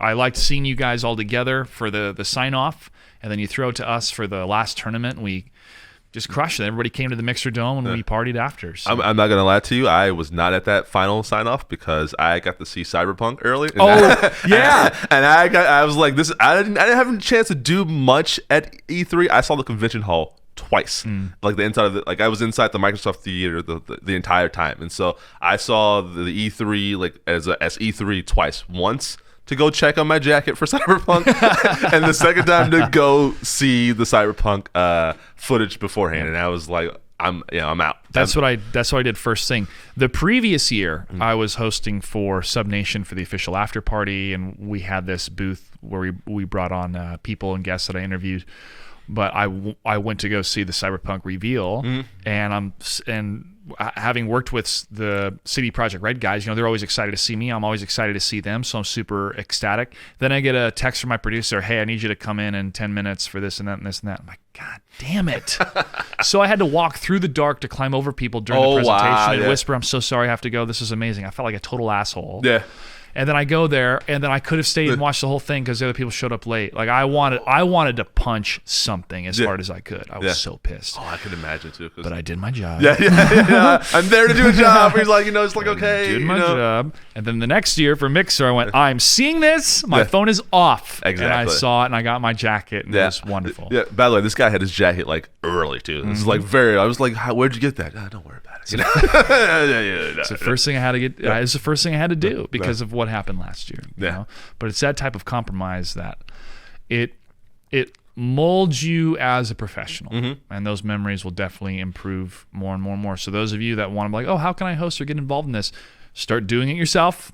I liked seeing you guys all together for the sign-off, and then you throw it to us for the last tournament, and we just crushed it. Everybody came to the Mixer Dome and we partied after. So. I'm not going to lie to you. I was not at that final sign-off because I got to see Cyberpunk early. And I was like, this. I didn't have a chance to do much at E3. I saw the convention hall twice. Like the inside of it. Like I was inside the Microsoft Theater the entire time. And so I saw the E3 like as E3 twice. Once to go check on my jacket for Cyberpunk, and the second time to go see the Cyberpunk footage beforehand. And I was like, I'm out. That's what I did first thing. The previous year, I was hosting for Sub Nation for the official after party, and we had this booth where we brought on people and guests that I interviewed. But I went to go see the Cyberpunk Reveal, and having worked with the CD Projekt Red guys, they're always excited to see me. I'm always excited to see them, so I'm super ecstatic. Then I get a text from my producer, hey, I need you to come in 10 minutes for this and that and this and that. I'm like, God damn it. So I had to walk through the dark to climb over people during the presentation and whisper, I'm so sorry I have to go. This is amazing. I felt like a total asshole. Yeah. And then I go there, and then I could have stayed and watched the whole thing because the other people showed up late. Like I wanted to punch something as hard as I could. I was so pissed. Oh, I could imagine too. But I did my job. Yeah. I'm there to do a job. He's like, it's like, okay. Did my job. And then the next year for Mixer, I went, I'm seeing this. My phone is off. Exactly. And I saw it, and I got my jacket, and it was wonderful. Yeah. By the way, this guy had his jacket like early too. It was like I was like, where'd you get that? Don't worry about it. It's the first thing I had to get. It's the first thing I had to do because of what happened last year. You know? But it's that type of compromise that it molds you as a professional, and those memories will definitely improve more and more and more. So those of you that want to be like, oh, how can I host or get involved in this? Start doing it yourself.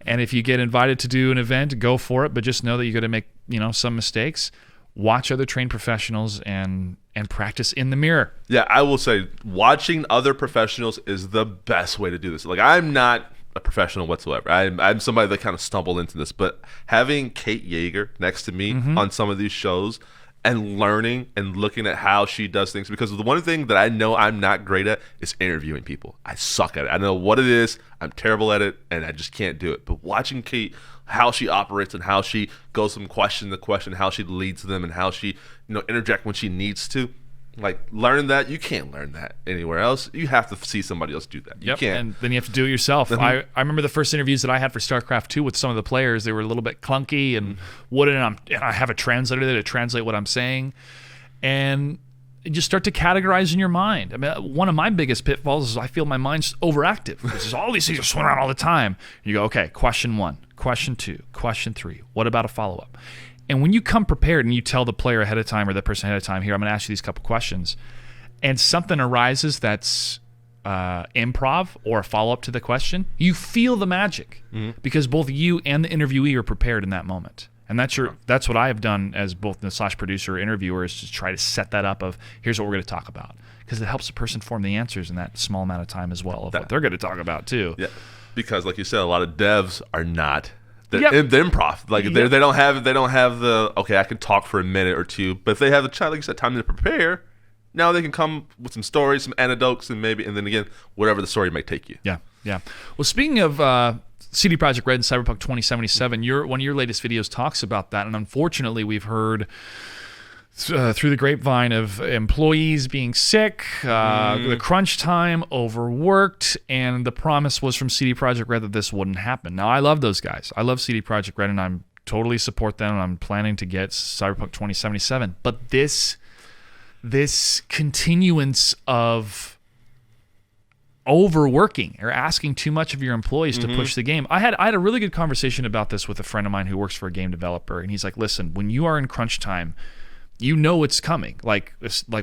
And if you get invited to do an event, go for it. But just know that you're going to make some mistakes. Watch other trained professionals and practice in the mirror. Yeah, I will say watching other professionals is the best way to do this. Like, I'm not a professional whatsoever. I'm somebody that kind of stumbled into this, but having Kate Yeager next to me on some of these shows and learning and looking at how she does things, because the one thing that I know I'm not great at is interviewing people. I suck at it. I know what it is. I'm terrible at it, and I just can't do it. But watching Kate, how she operates and how she goes from question to question, how she leads them and how she interject when she needs to, like, learning that, you can't learn that anywhere else. You have to see somebody else do that. You can't. And then you have to do it yourself. I remember the first interviews that I had for StarCraft 2 with some of the players. They were a little bit clunky and wooden, and I have a translator there to translate what I'm saying. And you just start to categorize in your mind. I mean, one of my biggest pitfalls is I feel my mind's overactive. Because all these things are swimming around all the time. You go, okay, question 1, question 2, question 3. What about a follow-up? And when you come prepared and you tell the player ahead of time or the person ahead of time, here, I'm going to ask you these couple questions, and something arises that's improv or a follow-up to the question, you feel the magic because both you and the interviewee are prepared in that moment. And that's what I have done as both the / producer or interviewer, is to try to set that up of, here's what we're going to talk about. Because it helps the person form the answers in that small amount of time as well of what they're going to talk about too. Yeah, because like you said, a lot of devs are not the improv. Like they don't have the, okay, I can talk for a minute or two, but if they have like you said, time to prepare, now they can come with some stories, some anecdotes, and then again, whatever the story might take you. Yeah. Well, speaking of CD Projekt Red and Cyberpunk 2077, one of your latest videos talks about that, and unfortunately, we've heard through the grapevine of employees being sick, the crunch time, overworked, and the promise was from CD Projekt Red that this wouldn't happen. Now, I love those guys. I love CD Projekt Red, and I'm totally support them, and I'm planning to get Cyberpunk 2077. But this continuance of overworking or asking too much of your employees to push the game. I had a really good conversation about this with a friend of mine who works for a game developer, and he's like, listen, when you are in crunch time, you know it's coming. Like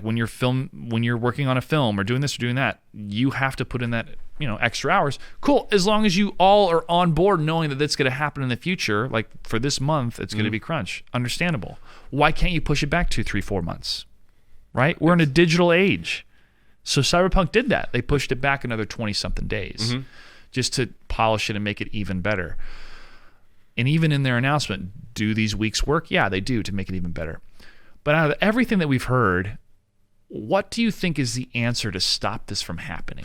when you're working on a film or doing this or doing that, you have to put in that extra hours. Cool, as long as you all are on board knowing that that's going to happen in the future. Like for this month, it's going to be crunch. Understandable. Why can't you push it back 2, 3, 4 months? Right? We're in a digital age. So Cyberpunk did that. They pushed it back another 20-something days just to polish it and make it even better. And even in their announcement, do these weeks work? Yeah, they do, to make it even better. But out of everything that we've heard, what do you think is the answer to stop this from happening?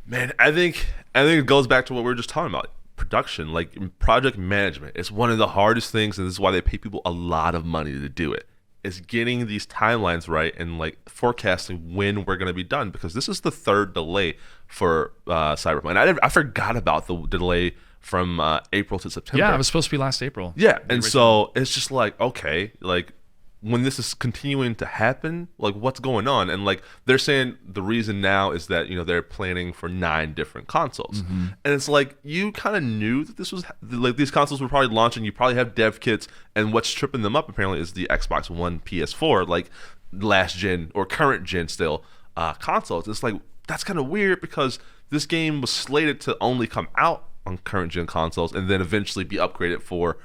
Man, I think it goes back to what we were just talking about. Production, like project management. It's one of the hardest things, and this is why they pay people a lot of money to do it. Is getting these timelines right and like forecasting when we're going to be done, because this is the third delay for Cyberpunk. And I forgot about the delay from April to September. Yeah, it was supposed to be last April. Yeah, and so it's just like, okay, like when this is continuing to happen, like what's going on? And like they're saying the reason now is that they're planning for 9 different consoles, and it's like you kind of knew that this was like these consoles were probably launching. You probably have dev kits, and what's tripping them up apparently is the Xbox One, PS4, like last gen or current gen still consoles. It's like that's kind of weird because this game was slated to only come out on current gen consoles and then eventually be upgraded for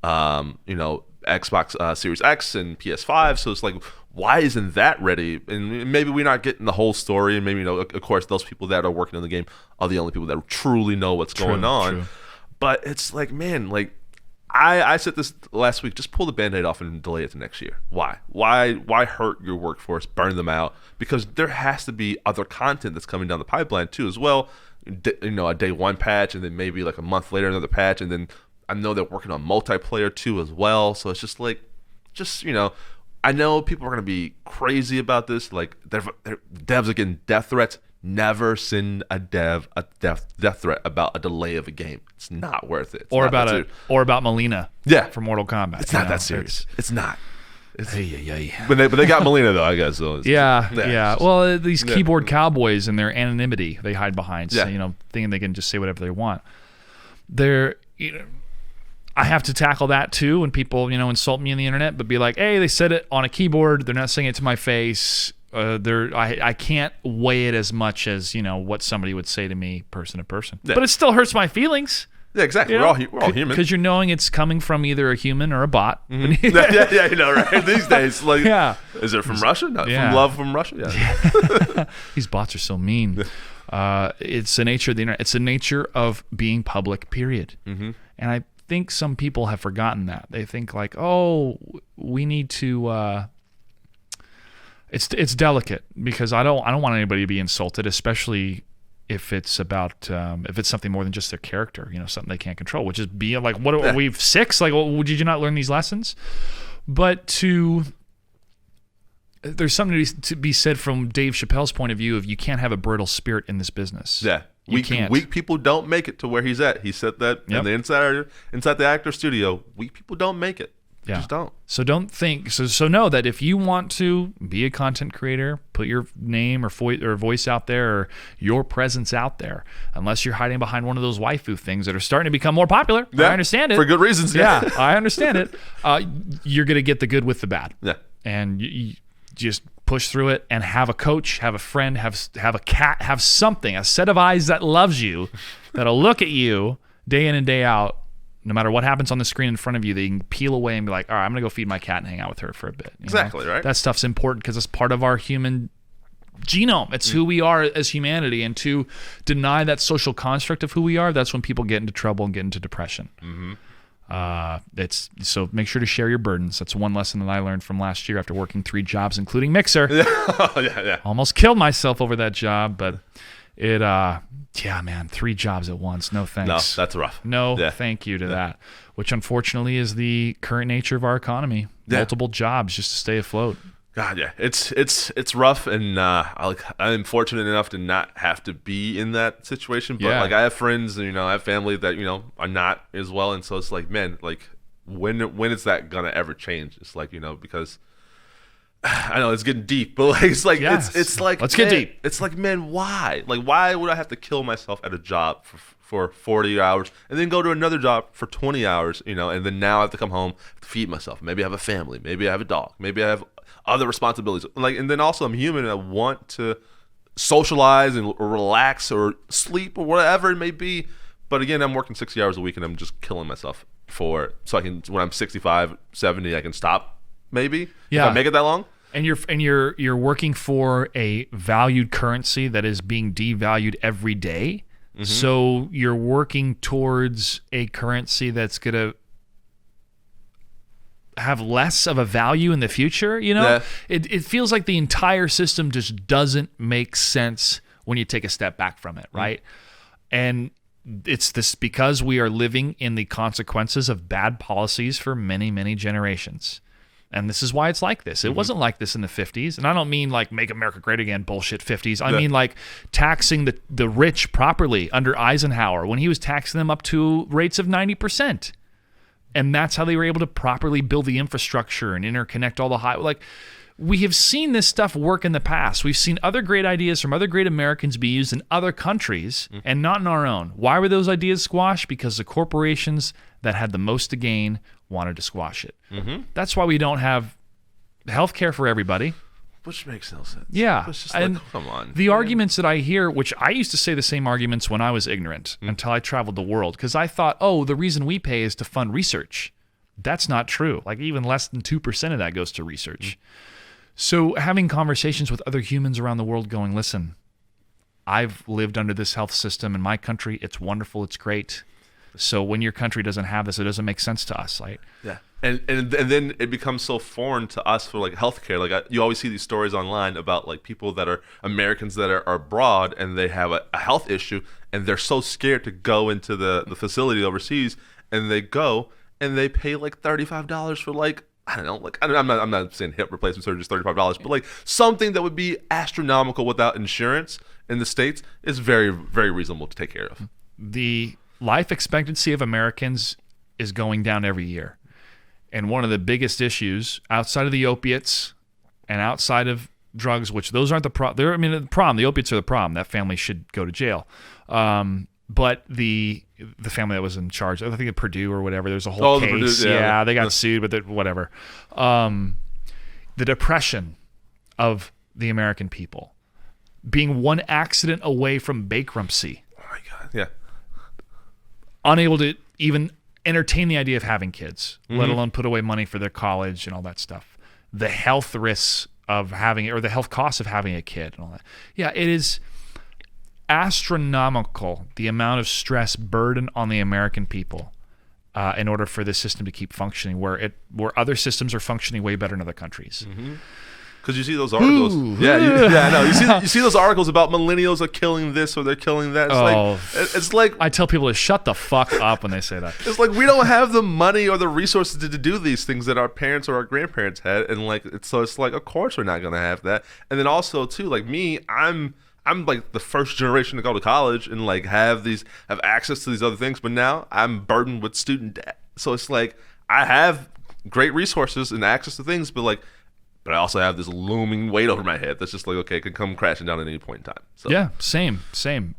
Xbox Series X and PS5. So it's like, why isn't that ready? And maybe we're not getting the whole story, and maybe of course those people that are working on the game are the only people that truly know what's going on. True. But it's like, man, like I said this last week, just pull the Band-Aid off and delay it to next year. Why hurt your workforce, burn them out? Because there has to be other content that's coming down the pipeline too as well. a day one patch, and then maybe like a month later another patch, and then I know they're working on multiplayer too as well. So it's just like, I know people are gonna be crazy about this. Like devs are getting death threats. Never send a dev a death threat about a delay of a game. It's not worth it. Or about Melina. Yeah. For Mortal Kombat. It's not that serious. It's not. But they got Melina though, I guess. So yeah. Well, these keyboard cowboys and their anonymity they hide behind, thinking they can just say whatever they want. I have to tackle that too when people, insult me on the internet, but be like, hey, they said it on a keyboard. They're not saying it to my face. I can't weigh it as much as what somebody would say to me person to person, but it still hurts my feelings. Yeah, exactly. We're all human because you're knowing it's coming from either a human or a bot. Mm-hmm. Right? These days, is it from Russia? No, from love from Russia. Yeah. These bots are so mean. It's the nature of the internet. It's the nature of being public. Period. Mm-hmm. And I think some people have forgotten that. They think like, oh, we need to. It's delicate because I don't want anybody to be insulted, especially if it's about if it's something more than just their character, something they can't control, which is being like, what are we 6? Like, did you not learn these lessons? But there's something to be said from Dave Chappelle's point of view of you can't have a brittle spirit in this business. Yeah. Weak people don't make it to where he's at. He said that in the inside the actor studio. Weak people don't make it. Yeah. Just don't. So don't think. So know that if you want to be a content creator, put your name or voice out there or your presence out there, unless you're hiding behind one of those waifu things that are starting to become more popular. Yeah, I understand it. For good reasons. Yeah, I understand it. You're going to get the good with the bad. Yeah. And you just push through it and have a coach, have a friend, have a cat, have something, a set of eyes that loves you, that'll look at you day in and day out. No matter what happens on the screen in front of you, they can peel away and be like, all right, I'm going to go feed my cat and hang out with her for a bit. Exactly, right? That stuff's important because it's part of our human genome. It's who we are as humanity. And to deny that social construct of who we are, that's when people get into trouble and get into depression. Mm-hmm. So make sure to share your burdens. That's one lesson that I learned from last year after working 3 jobs, including Mixer. Yeah. Almost killed myself over that job, but it... Yeah, man, 3 jobs at once. No thanks. No, that's rough. No, thank you to that, which unfortunately is the current nature of our economy. Multiple jobs just to stay afloat. God, yeah, it's rough, and I'm fortunate enough to not have to be in that situation. But I have friends, and I have family that are not as well, and so it's like, man, like when is that gonna ever change? It's like because. I know it's getting deep, but it's like it's like let's get deep. It's like, man, why? Like, why would I have to kill myself at a job for 40 hours and then go to another job for 20 hours? And then now I have to come home to feed myself. Maybe I have a family. Maybe I have a dog. Maybe I have other responsibilities. And then also I'm human and I want to socialize and or relax or sleep or whatever it may be. But again, I'm working 60 hours a week and I'm just killing myself so I can, when I'm 65, 70, I can stop. Maybe if I make it that long, and you're working for a valued currency that is being devalued every day. Mm-hmm. So you're working towards a currency that's gonna have less of a value in the future. It feels like the entire system just doesn't make sense when you take a step back from it, right? And it's this because we are living in the consequences of bad policies for many, many generations. And this is why it's like this. It wasn't like this in the 50s. And I don't mean like make America great again, bullshit 50s. I mean like taxing the rich properly under Eisenhower when he was taxing them up to rates of 90%. And that's how they were able to properly build the infrastructure and interconnect all the we have seen this stuff work in the past. We've seen other great ideas from other great Americans be used in other countries and not in our own. Why were those ideas squashed? Because the corporations that had the most to gain wanted to squash it. Mm-hmm. That's why we don't have health care for everybody. Which makes no sense. Yeah. It's just come on. The arguments that I hear, which I used to say the same arguments when I was ignorant until I traveled the world, because I thought, the reason we pay is to fund research. That's not true. Like even less than 2% of that goes to research. So having conversations with other humans around the world going, listen, I've lived under this health system in my country. It's wonderful. It's great. So when your country doesn't have this, it doesn't make sense to us. Right? Yeah. And then it becomes so foreign to us for like healthcare. Like you always see these stories online about like people that are Americans that are abroad and they have a health issue and they're so scared to go into the facility overseas, and they go and they pay like $35 for like, I don't know, like I'm not saying hip replacement surgery is $35, but like something that would be astronomical without insurance in the States is very, very reasonable to take care of. The life expectancy of Americans is going down every year. And one of the biggest issues outside of the opiates and outside of drugs, which those aren't the problem. The problem, the opiates are the problem. That family should go to jail. But the family that was in charge, I think at Purdue or whatever, there's a whole case. Purdue, yeah, they got sued, but whatever. The depression of the American people, being one accident away from bankruptcy. Oh my God, yeah. Unable to even entertain the idea of having kids, let alone put away money for their college and all that stuff. The health risks of having it, or the health costs of having a kid and all that. Yeah, it is astronomical, the amount of stress burden on the American people in order for this system to keep functioning, where other systems are functioning way better in other countries. Because you see those articles. I know. You see those articles about millennials are killing this or they're killing that. It's like I tell people to shut the fuck up when they say that. It's like we don't have the money or the resources to do these things that our parents or our grandparents had, and like so it's like of course we're not gonna have that. And then also too, like me, I'm like the first generation to go to college and like have access to these other things, but now I'm burdened with student debt. So it's like I have great resources and access to things, but I also have this looming weight over my head that's just like, okay, it could come crashing down at any point in time. So. Yeah, same.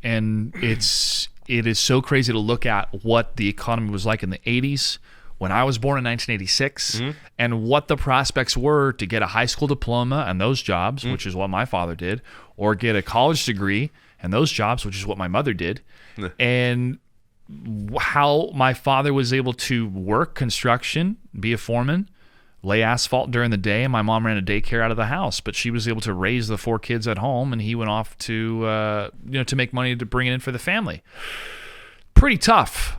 And it is so crazy to look at what the economy was like in the 80s when I was born in 1986 and what the prospects were to get a high school diploma and those jobs, which is what my father did, or get a college degree and those jobs, which is what my mother did, and how my father was able to work construction, be a foreman, lay asphalt during the day, and my mom ran a daycare out of the house, but she was able to raise the 4 kids at home, and he went off to to make money to bring it in for the family. Pretty tough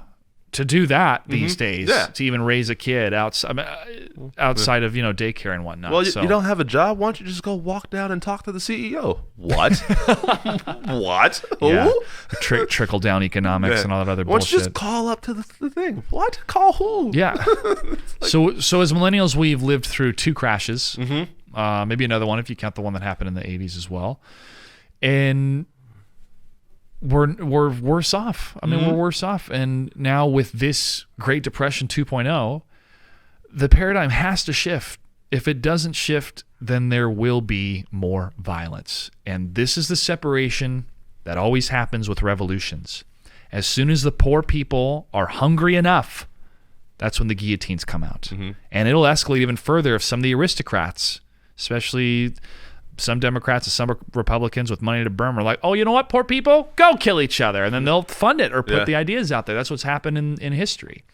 to do that these days, to even raise a kid outside of daycare and whatnot. Well, you don't have a job. Why don't you just go walk down and talk to the CEO? What? What? Yeah. Trickle down economics and all that other bullshit. Why don't you just call up to the thing? What? Call who? Yeah. So as millennials, we've lived through 2 crashes, maybe another one if you count the one that happened in the 80s as well, and we're worse off. I mean, we're worse off. And now with this Great Depression 2.0, the paradigm has to shift. If it doesn't shift, then there will be more violence. And this is the separation that always happens with revolutions. As soon as the poor people are hungry enough, that's when the guillotines come out. And it'll escalate even further if some of the aristocrats, especially some Democrats and some Republicans with money to burn are like, oh, you know what, poor people, go kill each other. And then they'll fund it or put the ideas out there. That's what's happened in history.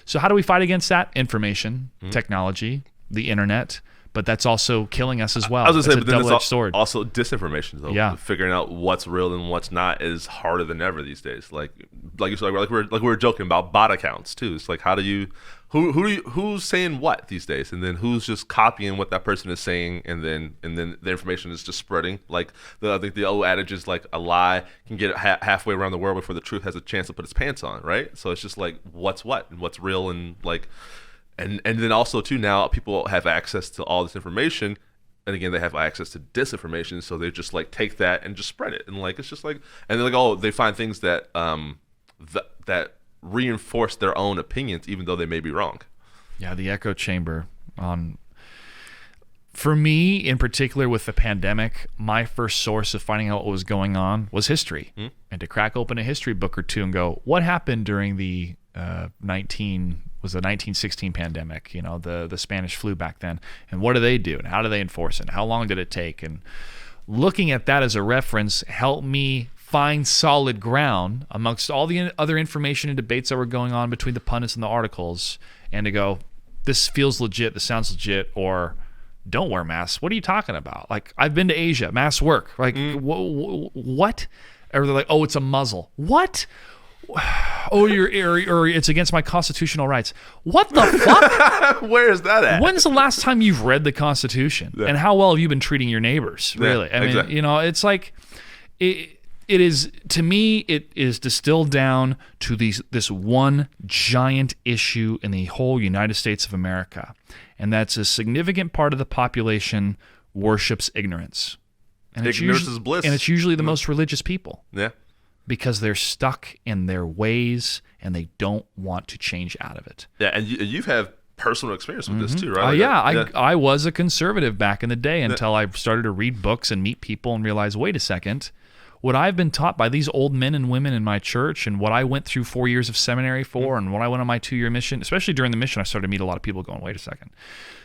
So how do we fight against that? Information, technology, the internet, but that's also killing us as well. I was going to say, but then double-edged sword. Also disinformation, though. Yeah. Figuring out what's real and what's not is harder than ever these days. Like we were joking about bot accounts too. It's like, how do you who's saying what these days, and then who's just copying what that person is saying, and then the information is just spreading. Like I think the old adage is like a lie can get halfway around the world before the truth has a chance to put its pants on, right? So it's just like what's what and what's real, and like and then also too, now people have access to all this information, and again they have access to disinformation, so they just like take that and just spread it, and like it's just like, and they're like, they find things that that reinforce their own opinions even though they may be wrong. Yeah, the echo chamber. For me in particular with the pandemic, my first source of finding out what was going on was history. And to crack open a history book or two and go, what happened during the 1916 pandemic, the Spanish flu back then, and what do they do and how do they enforce it and how long did it take? And looking at that as a reference helped me find solid ground amongst all the other information and debates that were going on between the pundits and the articles, and to go, this feels legit, this sounds legit, or don't wear masks. What are you talking about? Like, I've been to Asia, masks work. Like, what? Or they're like, oh, it's a muzzle. What? Oh, or it's against my constitutional rights. What the fuck? Where is that at? When's the last time you've read the Constitution? And how well have you been treating your neighbors? Really? I mean, exactly. it's like, it is, to me, it is distilled down to this one giant issue in the whole United States of America, and that's a significant part of the population worships ignorance. And Ignorance is bliss. And it's usually the most religious people. Yeah. Because they're stuck in their ways and they don't want to change out of it. Yeah, and you've had personal experience with this too, right? I was a conservative back in the day until I started to read books and meet people and realize, wait a second, what I've been taught by these old men and women in my church and what I went through 4 years of seminary for and when I went on my 2-year mission, especially during the mission, I started to meet a lot of people going, wait a second.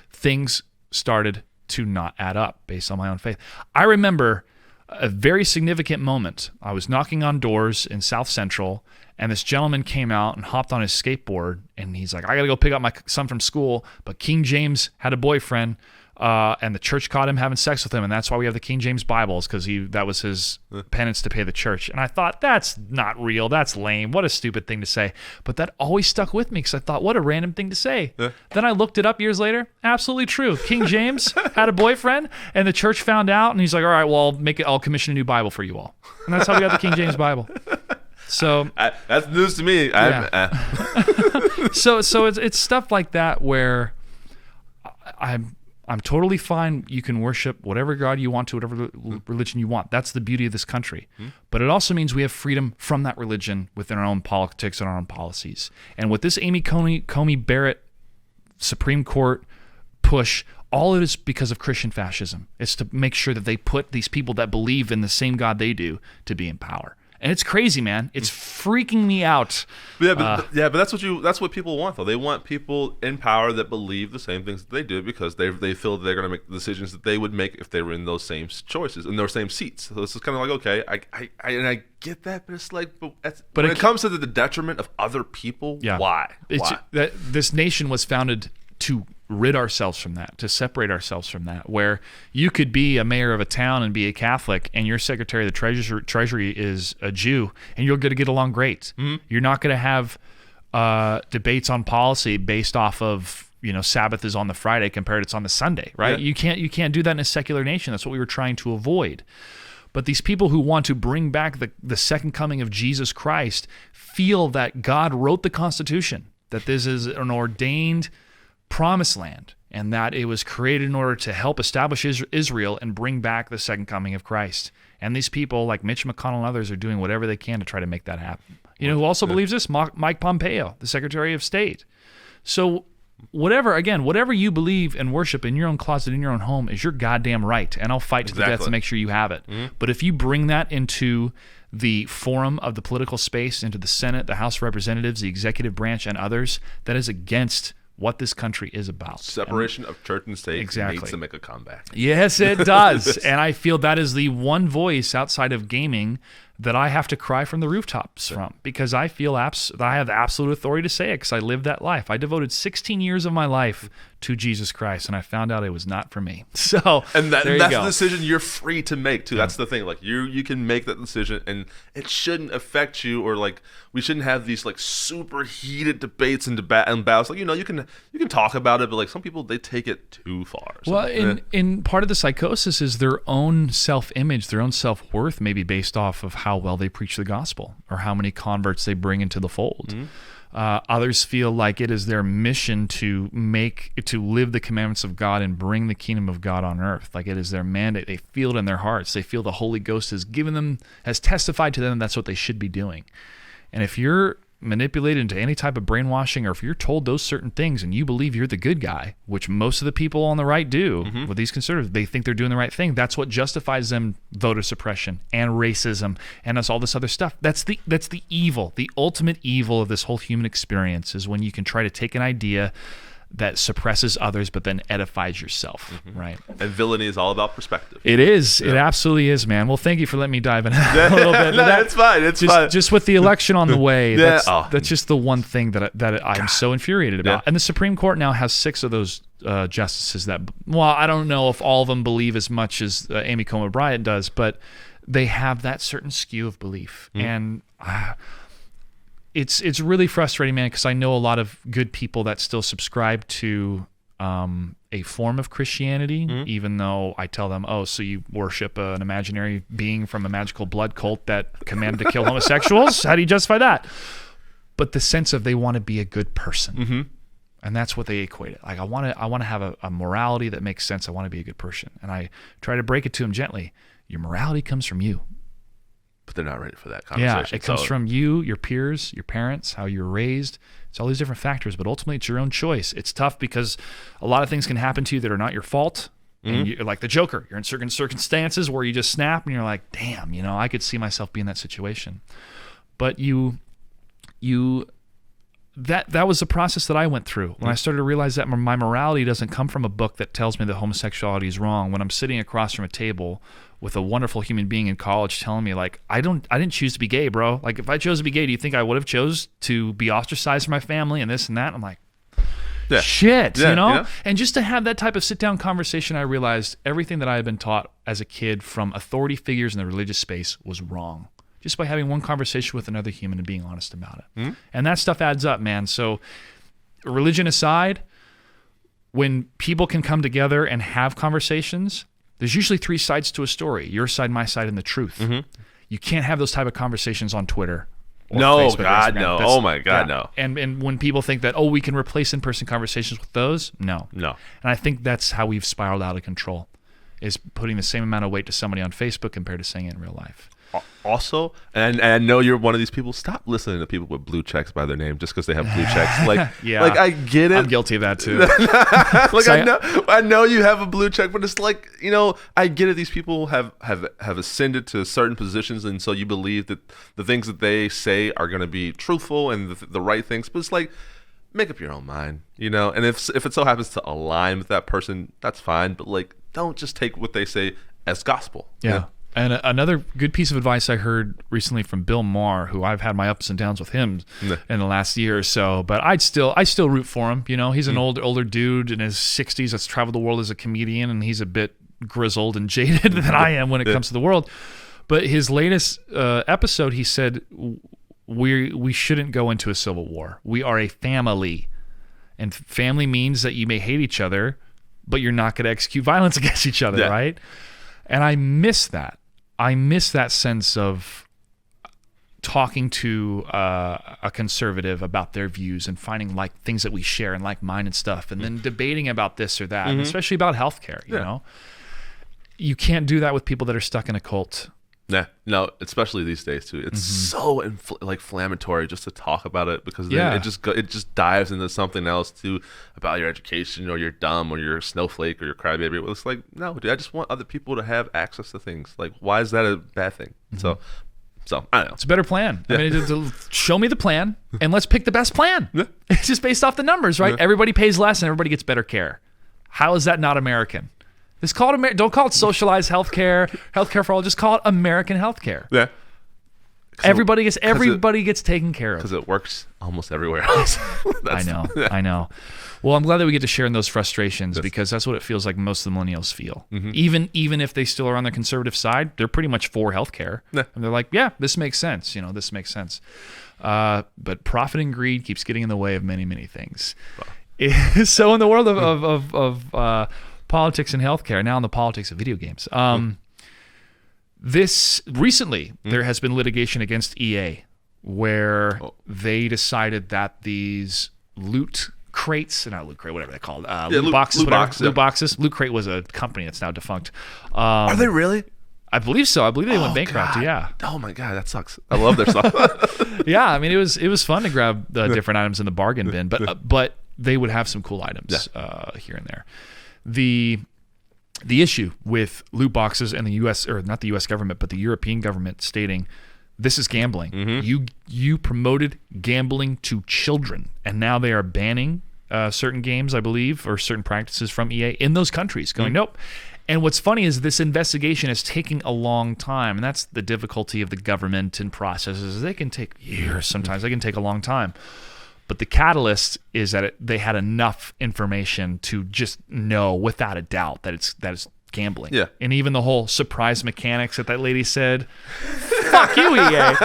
Things started to not add up based on my own faith. I remember a very significant moment. I was knocking on doors in South Central, and this gentleman came out and hopped on his skateboard, and he's like, I got to go pick up my son from school, but King James had a boyfriend, and the church caught him having sex with him, and that's why we have the King James Bibles, because that was his penance to pay the church. And I thought, that's not real. That's lame. What a stupid thing to say. But that always stuck with me, because I thought, what a random thing to say. Then I looked it up years later. Absolutely true. King James had a boyfriend, and the church found out, and he's like, all right, well, I'll commission a new Bible for you all. And that's how we got the King James Bible. So that's news to me. Yeah. So it's stuff like that where I'm totally fine. You can worship whatever God you want to, whatever religion you want. That's the beauty of this country. But it also means we have freedom from that religion within our own politics and our own policies. And with this Amy Coney Barrett Supreme Court push, all it is because of Christian fascism. It's to make sure that they put these people that believe in the same God they do to be in power. And it's crazy, man. It's freaking me out. But that's what people want, though. They want people in power that believe the same things that they do, because they feel that they're going to make the decisions that they would make if they were in those same choices, in those same seats. So it's kind of like, okay, I get that, but it's like, when it comes to the detriment of other people, why? This nation was founded to rid ourselves from that, to separate ourselves from that, where you could be a mayor of a town and be a Catholic, and your secretary of the treasury is a Jew, and you're going to get along great. You're not going to have debates on policy based off of, Sabbath is on the Friday compared it's on the Sunday, right? Yeah. You can't do that in a secular nation. That's what we were trying to avoid. But these people who want to bring back the second coming of Jesus Christ feel that God wrote the Constitution, that this is an ordained promised land, and that it was created in order to help establish Israel and bring back the second coming of Christ. And these people like Mitch McConnell and others are doing whatever they can to try to make that happen. You know who also believes this? Mike Pompeo, the Secretary of State. So whatever you believe and worship in your own closet, in your own home, is your goddamn right, and I'll fight to the death to make sure you have it. But if you bring that into the forum of the political space, into the Senate, the House of Representatives, the executive branch, and others, that is against what this country is about. Separation of church and state needs to make a comeback. Yes, it does. And I feel that is the one voice outside of gaming that I have to cry from the rooftops from, because I feel that I have absolute authority to say it, because I lived that life. I devoted 16 years of my life to Jesus Christ, and I found out it was not for me. So that's the decision you're free to make too. That's the thing. Like you can make that decision, and it shouldn't affect you, or like we shouldn't have these like super heated debates and battles. Like you can talk about it, but like some people, they take it too far. Well, in part of the psychosis is their own self-image, their own self-worth, maybe based off of how well they preach the gospel or how many converts they bring into the fold. Others feel like it is their mission to live the commandments of God and bring the kingdom of God on earth. Like it is their mandate. They feel it in their hearts. They feel the Holy Ghost has testified to them that's what they should be doing. And if you're manipulated into any type of brainwashing, or if you're told those certain things and you believe you're the good guy, which most of the people on the right do with these conservatives, they think they're doing the right thing. That's what justifies them voter suppression and racism and all this other stuff. That's the evil, the ultimate evil of this whole human experience, is when you can try to take an idea that suppresses others but then edifies yourself, right? And villainy is all about perspective. It is. Yeah. It absolutely is, man. Well, thank you for letting me dive in a little bit. No, it's fine. It's fine. Just with the election on the way, that's just the one thing that I'm so infuriated about. And the Supreme Court now has 6 of those justices that, well, I don't know if all of them believe as much as Amy Coney Barrett does, but they have that certain skew of belief. And it's really frustrating, man, because I know a lot of good people that still subscribe to a form of Christianity, even though I tell them, oh, so you worship an imaginary being from a magical blood cult that commanded to kill homosexuals? How do you justify that? But the sense of they want to be a good person. And that's what they equate it. Like, I want to have a morality that makes sense. I want to be a good person. And I try to break it to them gently. Your morality comes from you. But they're not ready for that conversation. Yeah, it comes from you, your peers, your parents, how you're raised. It's all these different factors, but ultimately it's your own choice. It's tough because a lot of things can happen to you that are not your fault. And you're like the Joker. You're in certain circumstances where you just snap and you're like, damn, I could see myself being in that situation. But that was the process that I went through when I started to realize that my morality doesn't come from a book that tells me that homosexuality is wrong. When I'm sitting across from a table with a wonderful human being in college telling me, like, I didn't choose to be gay, bro. Like, if I chose to be gay, do you think I would have chose to be ostracized from my family and this and that? I'm like, shit, And just to have that type of sit-down conversation, I realized everything that I had been taught as a kid from authority figures in the religious space was wrong. Just by having one conversation with another human and being honest about it. And that stuff adds up, man. So religion aside, when people can come together and have conversations, there's usually 3 sides to a story. Your side, my side, and the truth. You can't have those type of conversations on Twitter. No, Facebook, God, Instagram. no. Oh, my God, no. And when people think that, we can replace in-person conversations with those, no. And I think that's how we've spiraled out of control, is putting the same amount of weight to somebody on Facebook compared to saying it in real life. Also, and I know you're one of these people, stop listening to people with blue checks by their name just because they have blue checks. Like, like, I get it. I'm guilty of that too. Like, I know you have a blue check, but it's like, I get it. These people have ascended to certain positions, and so you believe that the things that they say are going to be truthful and the right things. But it's like, make up your own mind, And if it so happens to align with that person, that's fine. But like, don't just take what they say as gospel. Yeah. And another good piece of advice I heard recently from Bill Maher, who I've had my ups and downs with him in the last year or so, but I still root for him. He's an older dude in his 60s that's traveled the world as a comedian, and he's a bit grizzled and jaded than I am when it comes to the world. But his latest episode, he said, we shouldn't go into a civil war. We are a family, and family means that you may hate each other, but you're not going to execute violence against each other, right? And I miss that. I miss that sense of talking to a conservative about their views and finding like things that we share and like mine and stuff, and then debating about this or that, and especially about healthcare. You can't do that with people that are stuck in a cult. Yeah, no, especially these days too. It's so inflammatory just to talk about it, because then it just dives into something else too, about your education, or you're dumb, or you're a snowflake, or you're a crybaby. Well, it's like, no, dude, I just want other people to have access to things. Like, why is that a bad thing? So I don't know. It's a better plan. I mean, show me the plan, and let's pick the best plan. It's just based off the numbers, right? Everybody pays less, and everybody gets better care. How is that not American? Don't call it socialized healthcare for all. Just call it American healthcare. Yeah. Everybody gets taken care of. Because it works almost everywhere else. I know. Well, I'm glad that we get to share in those frustrations, because that's what it feels like most of the millennials feel. Even if they still are on the conservative side, they're pretty much for healthcare. And they're like, yeah, this makes sense. This makes sense. But profit and greed keeps getting in the way of many, many things. Wow. So in the world of politics and healthcare, now in the politics of video games. There has been litigation against EA where they decided that these loot crates, whatever they're called, loot boxes. Loot Crate was a company that's now defunct. Are they really? I believe so. I believe they went bankrupt. God. Yeah. Oh my God, that sucks. I love their stuff. Yeah, I mean, it was fun to grab the different items in the bargain bin, but they would have some cool items here and there. The issue with loot boxes and the U.S., or not the U.S. government, but the European government stating this is gambling. You promoted gambling to children, and now they are banning certain games, I believe, or certain practices from EA in those countries, going, nope. And what's funny is this investigation is taking a long time, and that's the difficulty of the government and processes. They can take years sometimes. They can take a long time. But the catalyst is that they had enough information to just know without a doubt that it's gambling. Yeah. And even the whole surprise mechanics that lady said, fuck you, EA.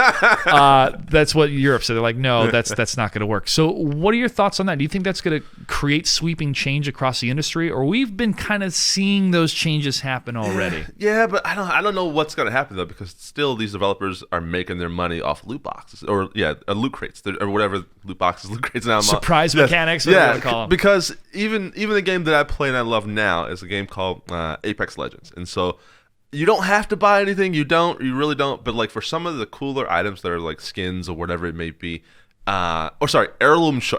That's what Europe said. They're like, no, that's not going to work. So what are your thoughts on that? Do you think that's going to create sweeping change across the industry, or we've been kind of seeing those changes happen already? Yeah, but I don't know what's going to happen though, because still these developers are making their money off loot boxes or loot crates or whatever loot crates now. Surprise mechanics. What do you want to call them? Because even the game that I play and I love now is a game called Apex Legends, and so you don't have to buy anything. You really don't. But like for some of the cooler items that are like skins or whatever it may be, heirlooms,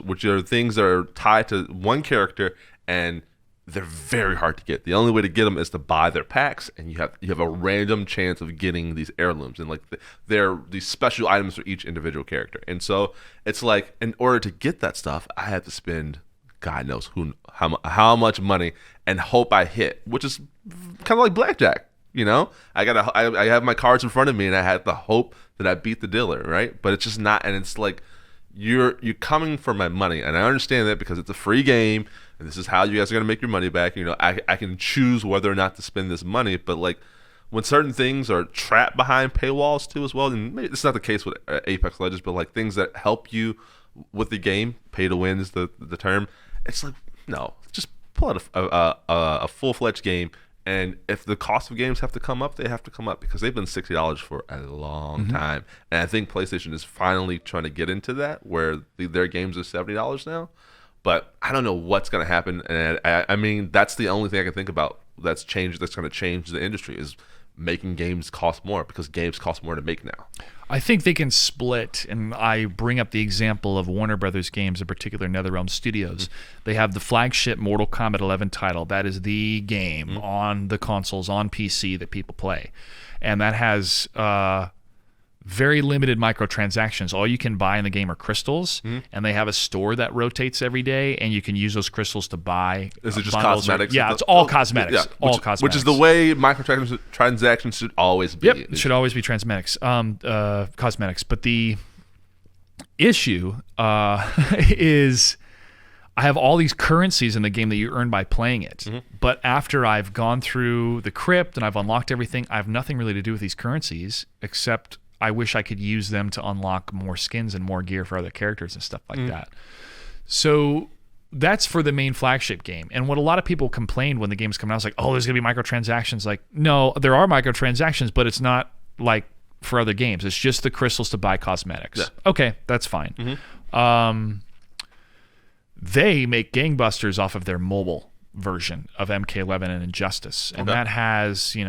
which are things that are tied to one character and they're very hard to get. The only way to get them is to buy their packs, and you have a random chance of getting these heirlooms, and like they're these special items for each individual character. And so it's like in order to get that stuff, I had to spend God knows how much money and hope I hit, which is kind of like blackjack. I have my cards in front of me, and I had the hope that I beat the dealer, right? But it's just not, and it's like you're coming for my money, and I understand that because it's a free game. And this is how you guys are going to make your money back. I can choose whether or not to spend this money. But, like, when certain things are trapped behind paywalls, too, as well, and maybe it's not the case with Apex Legends, but, like, things that help you with the game, pay to win is the term. It's like, no, just pull out a full-fledged game. And if the cost of games have to come up, they have to come up because they've been $60 for a long time. And I think PlayStation is finally trying to get into that where their games are $70 now. But I don't know what's going to happen, and I mean that's the only thing I can think about that's going to change the industry is making games cost more because games cost more to make now. I think they can split, and I bring up the example of Warner Brothers games, in particular NetherRealm Studios. They have the flagship Mortal Kombat 11 title. That is the game on the consoles, on PC that people play, and that has very limited microtransactions. All you can buy in the game are crystals, and they have a store that rotates every day, and you can use those crystals to buy. Is it just cosmetics? It's all cosmetics. Yeah, cosmetics. Which is the way microtransactions should always be. Yep, it should always be cosmetics. But the issue is I have all these currencies in the game that you earn by playing it. But after I've gone through the crypt and I've unlocked everything, I have nothing really to do with these currencies except I wish I could use them to unlock more skins and more gear for other characters and stuff like that. So that's for the main flagship game. And what a lot of people complained when the game's coming out was like, oh, there's going to be microtransactions. Like, no, there are microtransactions, but it's not like for other games. It's just the crystals to buy cosmetics. Yeah. Okay, that's fine. They make gangbusters off of their mobile version of MK11 and Injustice, and that has, you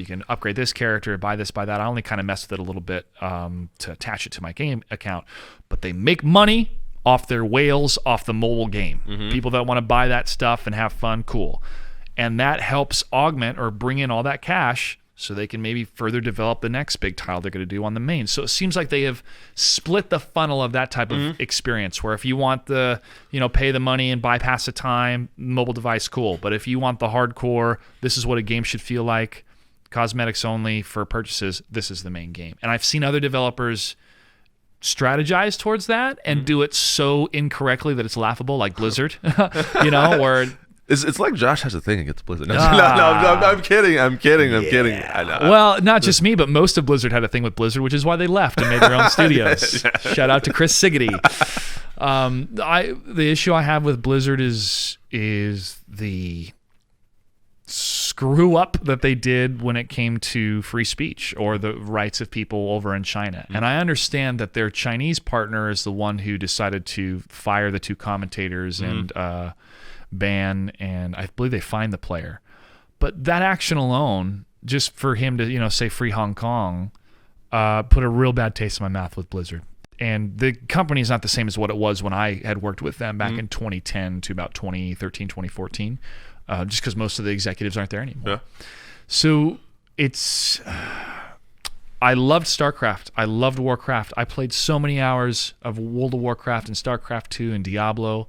can upgrade this character, buy this, buy that. I only kind of messed with it a little bit to attach it to my game account, but they make money off their whales off the mobile game. People that want to buy that stuff and have fun, cool, and that helps augment or bring in all that cash so they can maybe further develop the next big title they're going to do on the main. So it seems like they have split the funnel of that type of experience, where if you want the, pay the money and bypass the time, mobile device, cool. But if you want the hardcore, this is what a game should feel like, cosmetics only for purchases, this is the main game. And I've seen other developers strategize towards that and do it so incorrectly that it's laughable, like Blizzard, where... It's like Josh has a thing against Blizzard. No, I'm kidding. I'm kidding. I know. Well, not just me, but most of Blizzard had a thing with Blizzard, which is why they left and made their own studios. Shout out to Chris Siggety. The issue I have with Blizzard is the screw up that they did when it came to free speech or the rights of people over in China. And I understand that their Chinese partner is the one who decided to fire the two commentators and ban, and I believe they fined the player. But that action alone, just for him to say free Hong Kong, put a real bad taste in my mouth with Blizzard. And the company is not the same as what it was when I had worked with them back in 2010 to about 2013, 2014, just because most of the executives aren't there anymore. Yeah. So I loved StarCraft. I loved Warcraft. I played so many hours of World of Warcraft and StarCraft 2 and Diablo.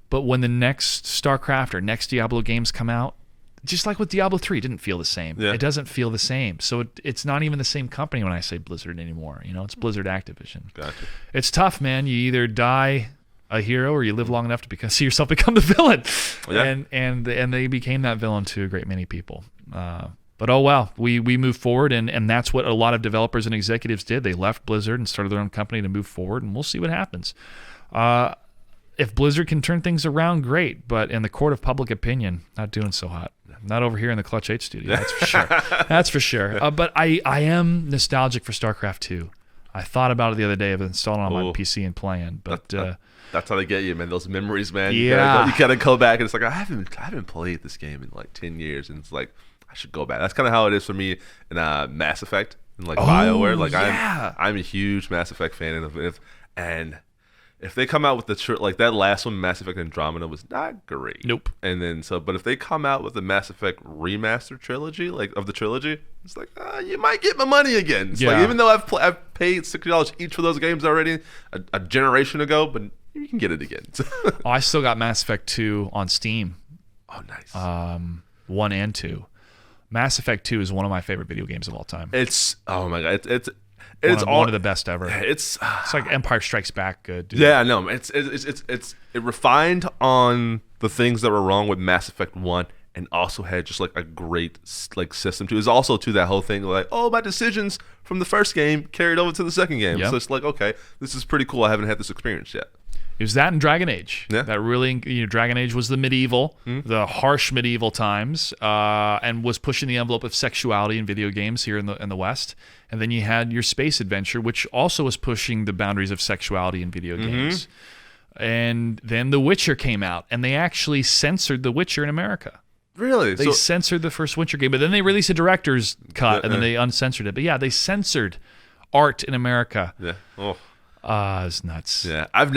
But when the next StarCraft or next Diablo games come out, just like with Diablo 3, it didn't feel the same. Yeah. It doesn't feel the same. So it's not even the same company when I say Blizzard anymore. It's Blizzard Activision. Gotcha. It's tough, man. You either die a hero or you live long enough to see yourself become the villain. Yeah. And they became that villain to a great many people. But oh well, we moved forward, and that's what a lot of developers and executives did. They left Blizzard and started their own company to move forward, and we'll see what happens. If Blizzard can turn things around, great. But in the court of public opinion, not doing so hot. Not over here in the Clutch 8 studio, that's for sure. That's for sure. But I am nostalgic for StarCraft 2. I thought about it the other day of installing it on my PC and playing. But that's how they get you, man. Those memories, man. Yeah. You gotta go back, and it's like I haven't played this game in like 10 years, and it's like I should go back. That's kind of how it is for me in Mass Effect and like BioWare. Like I'm a huge Mass Effect fan, and if they come out with like that last one, Mass Effect Andromeda was not great. Nope. And then but if they come out with the Mass Effect remaster trilogy, like of the trilogy, it's like you might get my money again. It's like, even though I've paid $60 each for those games already a generation ago, but you can get it again. I still got Mass Effect 2 on Steam. Oh, nice. 1 and 2. Mass Effect 2 is one of my favorite video games of all time. Oh my god, it's one of the best ever. It's like Empire Strikes Back good, dude. Yeah, no, it refined on the things that were wrong with Mass Effect 1 and also had just like a great like system too. It's also to that whole thing like, oh, my decisions from the first game carried over to the second game. Yep. So it's like, okay, this is pretty cool. I haven't had this experience yet. It was that in Dragon Age. Yeah. That really, Dragon Age was the medieval, the harsh medieval times, and was pushing the envelope of sexuality in video games here in the West. And then you had your space adventure, which also was pushing the boundaries of sexuality in video games. And then The Witcher came out, and they actually censored The Witcher in America. Really? They censored the first Witcher game, but then they released a director's cut, and then they uncensored it. But yeah, they censored art in America. Yeah. Oh. It's nuts. Yeah, I've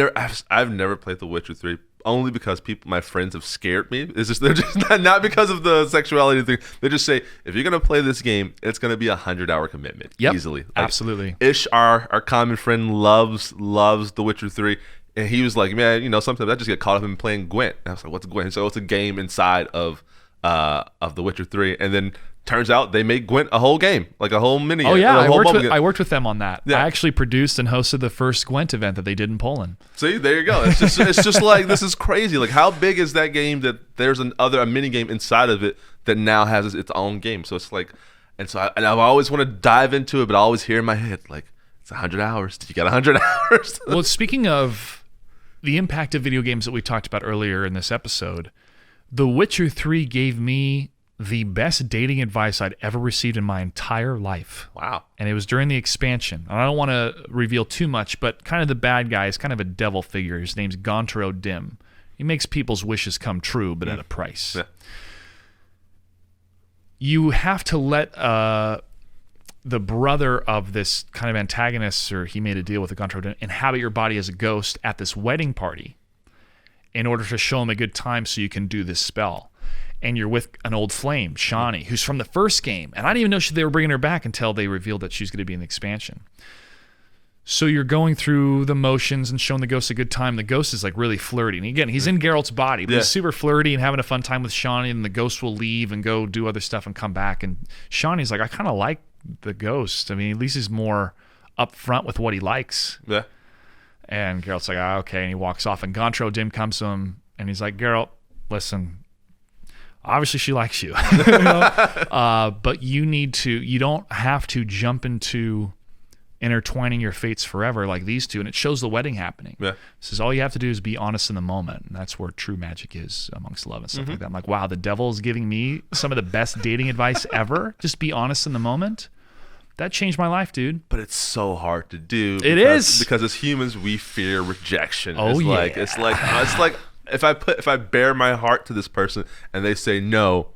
never played The Witcher 3 only because my friends have scared me. They're just not because of the sexuality thing. They just say if you're gonna play this game, it's gonna be a 100-hour commitment easily. Like, absolutely. Ish, our common friend, loves The Witcher 3, and he was like, man, sometimes I just get caught up in playing Gwent. And I was like, what's Gwent? So it's a game inside of The Witcher 3, and then. Turns out they made Gwent a whole game, like a whole mini game. Oh yeah, I worked with them on that. Yeah. I actually produced and hosted the first Gwent event that they did in Poland. See, there you go. It's just like, this is crazy. Like, how big is that game that there's a mini game inside of it that now has its own game? So it's like, and I've always want to dive into it, but I always hear in my head like, it's 100 hours. Did you get 100 hours? Well, speaking of the impact of video games that we talked about earlier in this episode, The Witcher 3 gave me the best dating advice I'd ever received in my entire life. Wow. And it was during the expansion. And I don't want to reveal too much, but kind of the bad guy is kind of a devil figure. His name's Gontro Dim. He makes people's wishes come true, but at a price. Yeah. You have to let the brother of this kind of antagonist, or he made a deal with the Gontro Dim, inhabit your body as a ghost at this wedding party in order to show him a good time so you can do this spell. And you're with an old flame, Shani, who's from the first game. And I didn't even know they were bringing her back until they revealed that she's going to be in the expansion. So you're going through the motions and showing the ghost a good time. The ghost is like really flirty. And again, he's in Geralt's body, but he's super flirty and having a fun time with Shani. And the ghost will leave and go do other stuff and come back. And Shani's like, I kind of like the ghost. I mean, at least he's more upfront with what he likes. Yeah. And Geralt's like, okay. And he walks off. And Gontro Dim comes to him and he's like, Geralt, listen. Obviously, she likes you, but you don't have to jump into intertwining your fates forever like these two. And it shows the wedding happening. Yeah. Says all you have to do is be honest in the moment. And that's where true magic is amongst love and stuff like that. I'm like, wow, the devil is giving me some of the best dating advice ever. Just be honest in the moment. That changed my life, dude. But it's so hard to do. It is. Because as humans, we fear rejection. Oh, it's like, if I bare my heart to this person and they say no,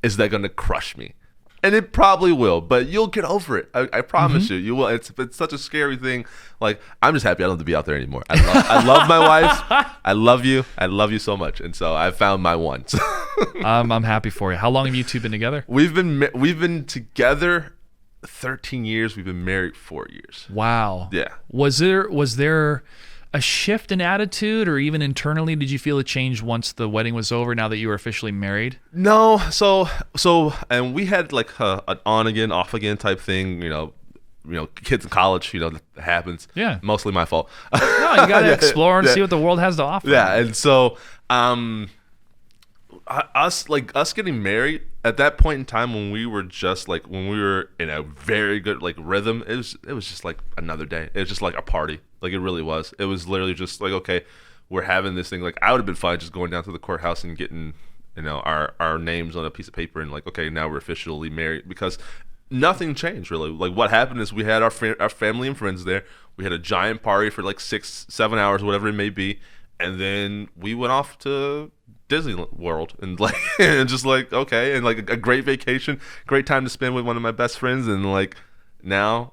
is that going to crush me? And it probably will, but you'll get over it. I promise you will. It's such a scary thing. Like, I'm just happy I don't have to be out there anymore. I love my wife. I love you. I love you so much. And so I found my one. I'm happy for you. How long have you two been together? We've been together 13 years. We've been married 4 years. Wow. Yeah. Was there a shift in attitude, or even internally, did you feel a change once the wedding was over, now that you were officially married? No. So and we had like an on again, off again type thing, kids in college, that happens. Yeah. Mostly my fault. No, you got to explore and see what the world has to offer. Yeah. And so, us getting married at that point in time when we were in a very good like rhythm, it was just like another day. It was just like a party. Like it really was. It was literally just like, okay, we're having this thing. Like I would have been fine just going down to the courthouse and getting, our names on a piece of paper and like, okay, now we're officially married, because nothing changed really. Like what happened is we had our family and friends there. We had a giant party for like 6-7 hours, whatever it may be, and then we went off to Disney World and like and just like, okay, and like a great vacation, great time to spend with one of my best friends, and like now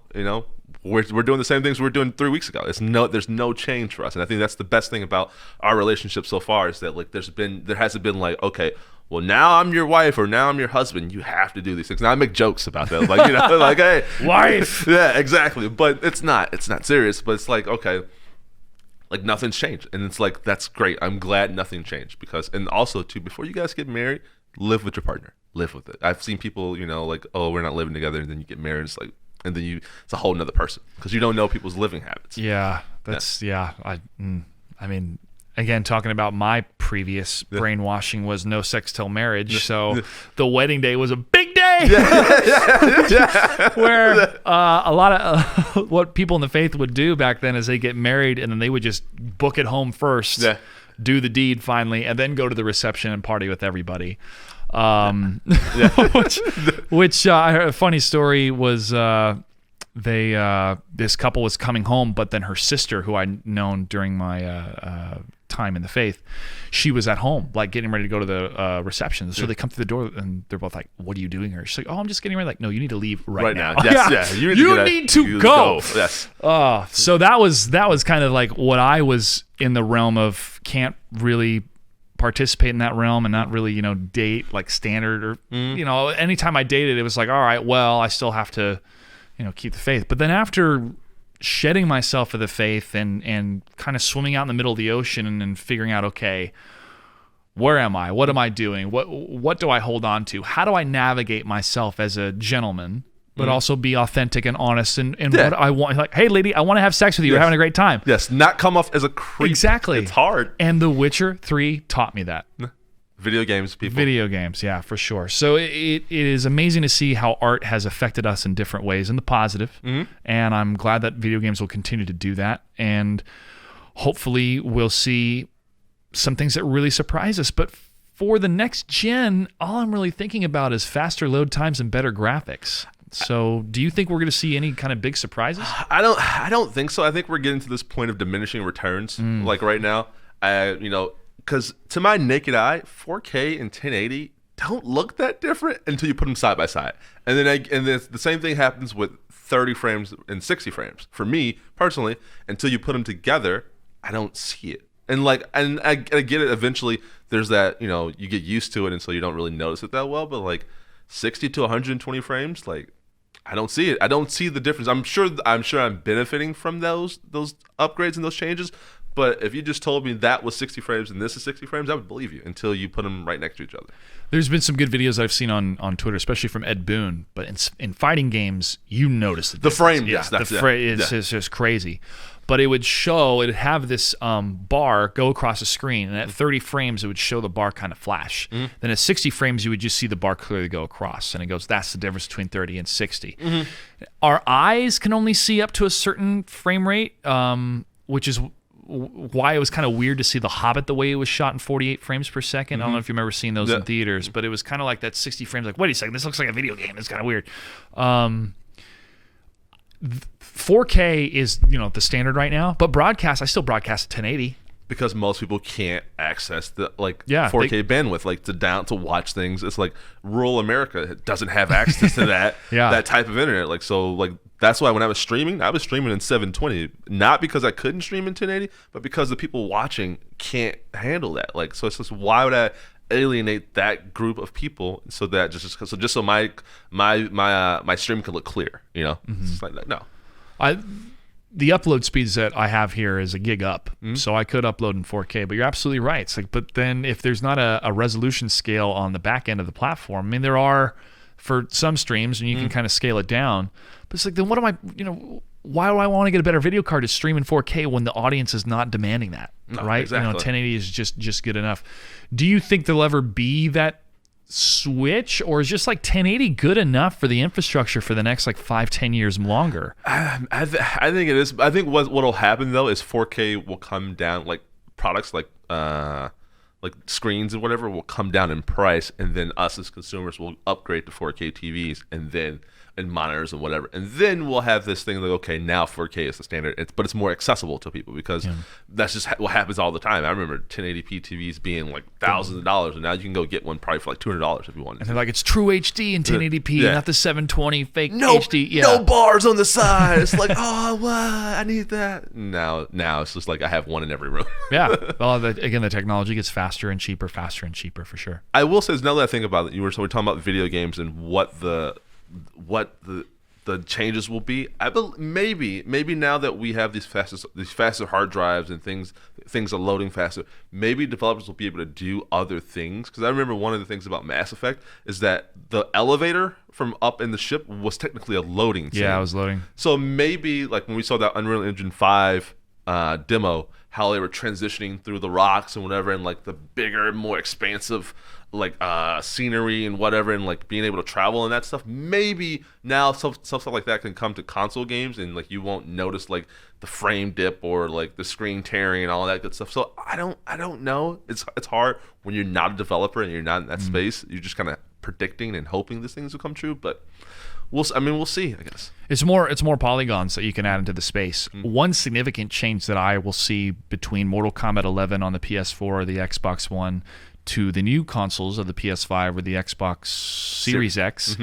we're doing the same things we were doing 3 weeks ago. There's no change for us, and I think that's the best thing about our relationship so far, is that like there hasn't been like, okay, well now I'm your wife or now I'm your husband, you have to do these things. Now I make jokes about that, like like, hey, wife. Yeah, exactly. But it's not serious. But it's like, okay, like nothing's changed, and it's like, that's great. I'm glad nothing changed, because, and also too, before you guys get married, live with your partner, live with it. I've seen people, like, oh, we're not living together, and then you get married, it's like, and then it's a whole nother person, because you don't know people's living habits. Yeah, that's I mean, again, talking about my previous brainwashing was no sex till marriage, so the wedding day was a big day. Where a lot of what people in the faith would do back then is they get married and then they would just book it home first, do the deed finally, and then go to the reception and party with everybody. Which I heard a funny story was this couple was coming home, but then her sister, who I'd known during my time in the faith, she was at home, like getting ready to go to the reception. So they come through the door and they're both like, "What are you doing here?" She's like, "Oh, I'm just getting ready." Like, "No, you need to leave right now." Yes, You need to go. Yes. So that was kind of like what I was in the realm of, can't really participate in that realm and not really, date like standard or, anytime I dated, it was like, all right, well, I still have to, keep the faith. But then after shedding myself of the faith and kind of swimming out in the middle of the ocean and figuring out, okay, where am I? What am I doing? What do I hold on to? How do I navigate myself as a gentleman, but also be authentic and honest and what I want? Like, hey, lady, I want to have sex with you. We're having a great time. Yes, not come off as a creep. Exactly. It's hard. And The Witcher 3 taught me that. Video games, people. Video games, yeah, for sure. So it is amazing to see how art has affected us in different ways, in the positive. And I'm glad that video games will continue to do that. And hopefully we'll see some things that really surprise us. But for the next gen, all I'm really thinking about is faster load times and better graphics. So do you think we're going to see any kind of big surprises? I don't think so. I think we're getting to this point of diminishing returns, like right now. Because to my naked eye, 4K and 1080 don't look that different until you put them side by side. And then the same thing happens with 30 frames and 60 frames. For me personally, until you put them together, I don't see it. And I get it. Eventually, there's that, you get used to it, and so you don't really notice it that well. But like 60 to 120 frames, like, I don't see it. I don't see the difference. I'm sure I'm benefiting from those upgrades and those changes. But if you just told me that was 60 frames and this is 60 frames, I would believe you until you put them right next to each other. There's been some good videos I've seen on Twitter, especially from Ed Boon. But in fighting games, you notice the frame. Yes, it's just crazy. But it would have this bar go across the screen, and at 30 frames, it would show the bar kind of flash. Then at 60 frames, you would just see the bar clearly go across, and it goes, that's the difference between 30 and 60. Our eyes can only see up to a certain frame rate, which is why it was kind of weird to see The Hobbit the way it was shot in 48 frames per second. I don't know if you remember seeing those in theaters, but it was kind of like that 60 frames, like, wait a second, this looks like a video game. It's kind of weird. 4K is, the standard right now, but broadcast, I still broadcast at 1080. Because most people can't access the 4K bandwidth, to watch things. It's like rural America doesn't have access to that that type of internet. That's why when I was streaming in 720, not because I couldn't stream in 1080, but because the people watching can't handle that. So it's just, why would I alienate that group of people so that just so my stream can look clear? It's like, no. The upload speeds that I have here is a gig up, so I could upload in 4K. But you're absolutely right. It's like, but then if there's not a resolution scale on the back end of the platform, I mean, there are for some streams, and you can kind of scale it down. But it's like, then what am I? why do I want to get a better video card to stream in 4K when the audience is not demanding that, right? Exactly. 1080 is just good enough. Do you think there'll ever be that switch, or is just like 1080 good enough for the infrastructure for the next like 5-10 years longer? I think it is. I think what'll happen though is 4K will come down, like products like screens and whatever will come down in price, and then us as consumers will upgrade to 4K TVs and monitors and whatever, and then we'll have this thing like, okay, now 4K is the standard, but it's more accessible to people because that's just what happens all the time. I remember 1080p TVs being like thousands of dollars, and now you can go get one probably for like $200 if you want. And they're like, it's true HD in 1080p, not the 720 fake HD. No bars on the side. It's like, oh, what? I need that. Now it's just like I have one in every room. Well, again, the technology gets faster and cheaper for sure. I will say, now that I think about it, we're talking about video games and what the changes will be. Maybe now that we have these faster hard drives and things are loading faster, maybe developers will be able to do other things. Because I remember one of the things about Mass Effect is that the elevator from up in the ship was technically a loading scene. Yeah, it was loading. So maybe like when we saw that Unreal Engine 5 demo, how they were transitioning through the rocks and whatever, and like the bigger, more expansive like scenery and whatever, and like being able to travel and that stuff. Maybe now stuff like that can come to console games, and like you won't notice like the frame dip or like the screen tearing and all that good stuff. So I don't know. It's hard when you're not a developer and you're not in that space. You're just kind of predicting and hoping these things will come true, but we'll see, I guess. It's more polygons that you can add into the space. One significant change that I will see between Mortal Kombat 11 on the PS4 or the Xbox One to the new consoles of the PS5 or the Xbox Series X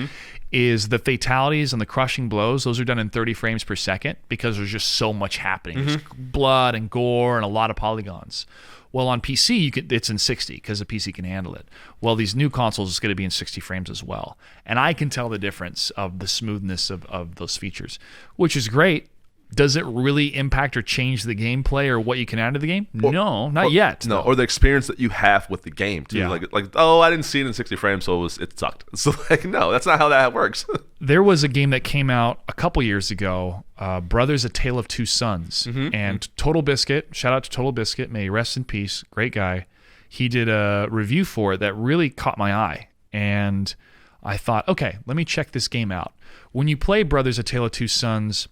is the fatalities and the crushing blows. Those are done in 30 frames per second because there's just so much happening. There's blood and gore and a lot of polygons. Well, on PC, it's in 60 because the PC can handle it. Well, these new consoles, it's going to be in 60 frames as well. And I can tell the difference of the smoothness of those features, which is great. Does it really impact or change the gameplay or what you can add to the game? No, not yet. No, or the experience that you have with the game too. Yeah. Like oh, I didn't see it in 60 frames, so it sucked. So like, no, that's not how that works. There was a game that came out a couple years ago, Brothers: A Tale of Two Sons, and Total Biscuit. Shout out to Total Biscuit, may he rest in peace. Great guy. He did a review for it that really caught my eye, and I thought, okay, let me check this game out. When you play Brothers: A Tale of Two Sons,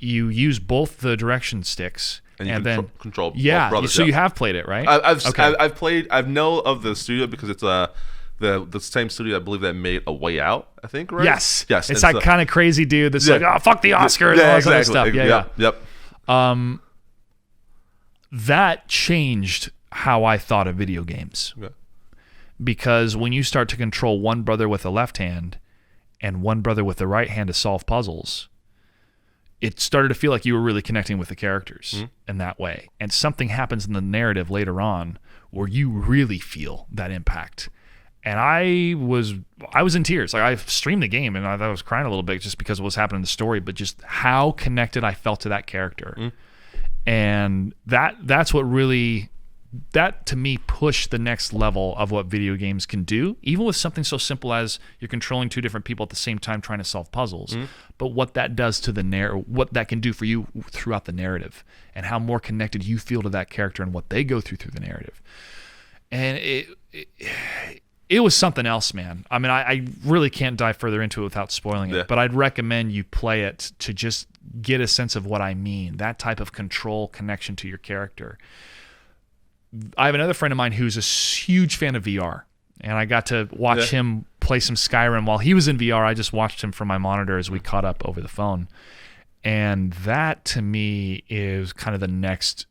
you use both the direction sticks and then control. Yeah, brothers, so you have played it, right? I've played. I know of the studio because it's the same studio I believe that made A Way Out. I think, right? Yes. It's that kind of crazy dude that's like, oh, fuck the Oscars. Yeah, and all exactly. That stuff. Yep. That changed how I thought of video games. Okay. Because when you start to control one brother with the left hand and one brother with the right hand to solve puzzles, it started to feel like you were really connecting with the characters in that way. And something happens in the narrative later on where you really feel that impact. And I was in tears. Like, I streamed the game and I was crying a little bit just because of what's happening in the story, but just how connected I felt to that character. And that's what really, that to me pushed the next level of what video games can do, even with something so simple as you're controlling two different people at the same time trying to solve puzzles. But what that does to the what that can do for you throughout the narrative, and how more connected you feel to that character and what they go through the narrative. And it was something else, man. I mean, I really can't dive further into it without spoiling it, but I'd recommend you play it to just get a sense of what I mean, that type of control connection to your character. I have another friend of mine who's a huge fan of VR, and I got to watch him play some Skyrim while he was in VR. I just watched him from my monitor as we caught up over the phone. And that, to me, is kind of the next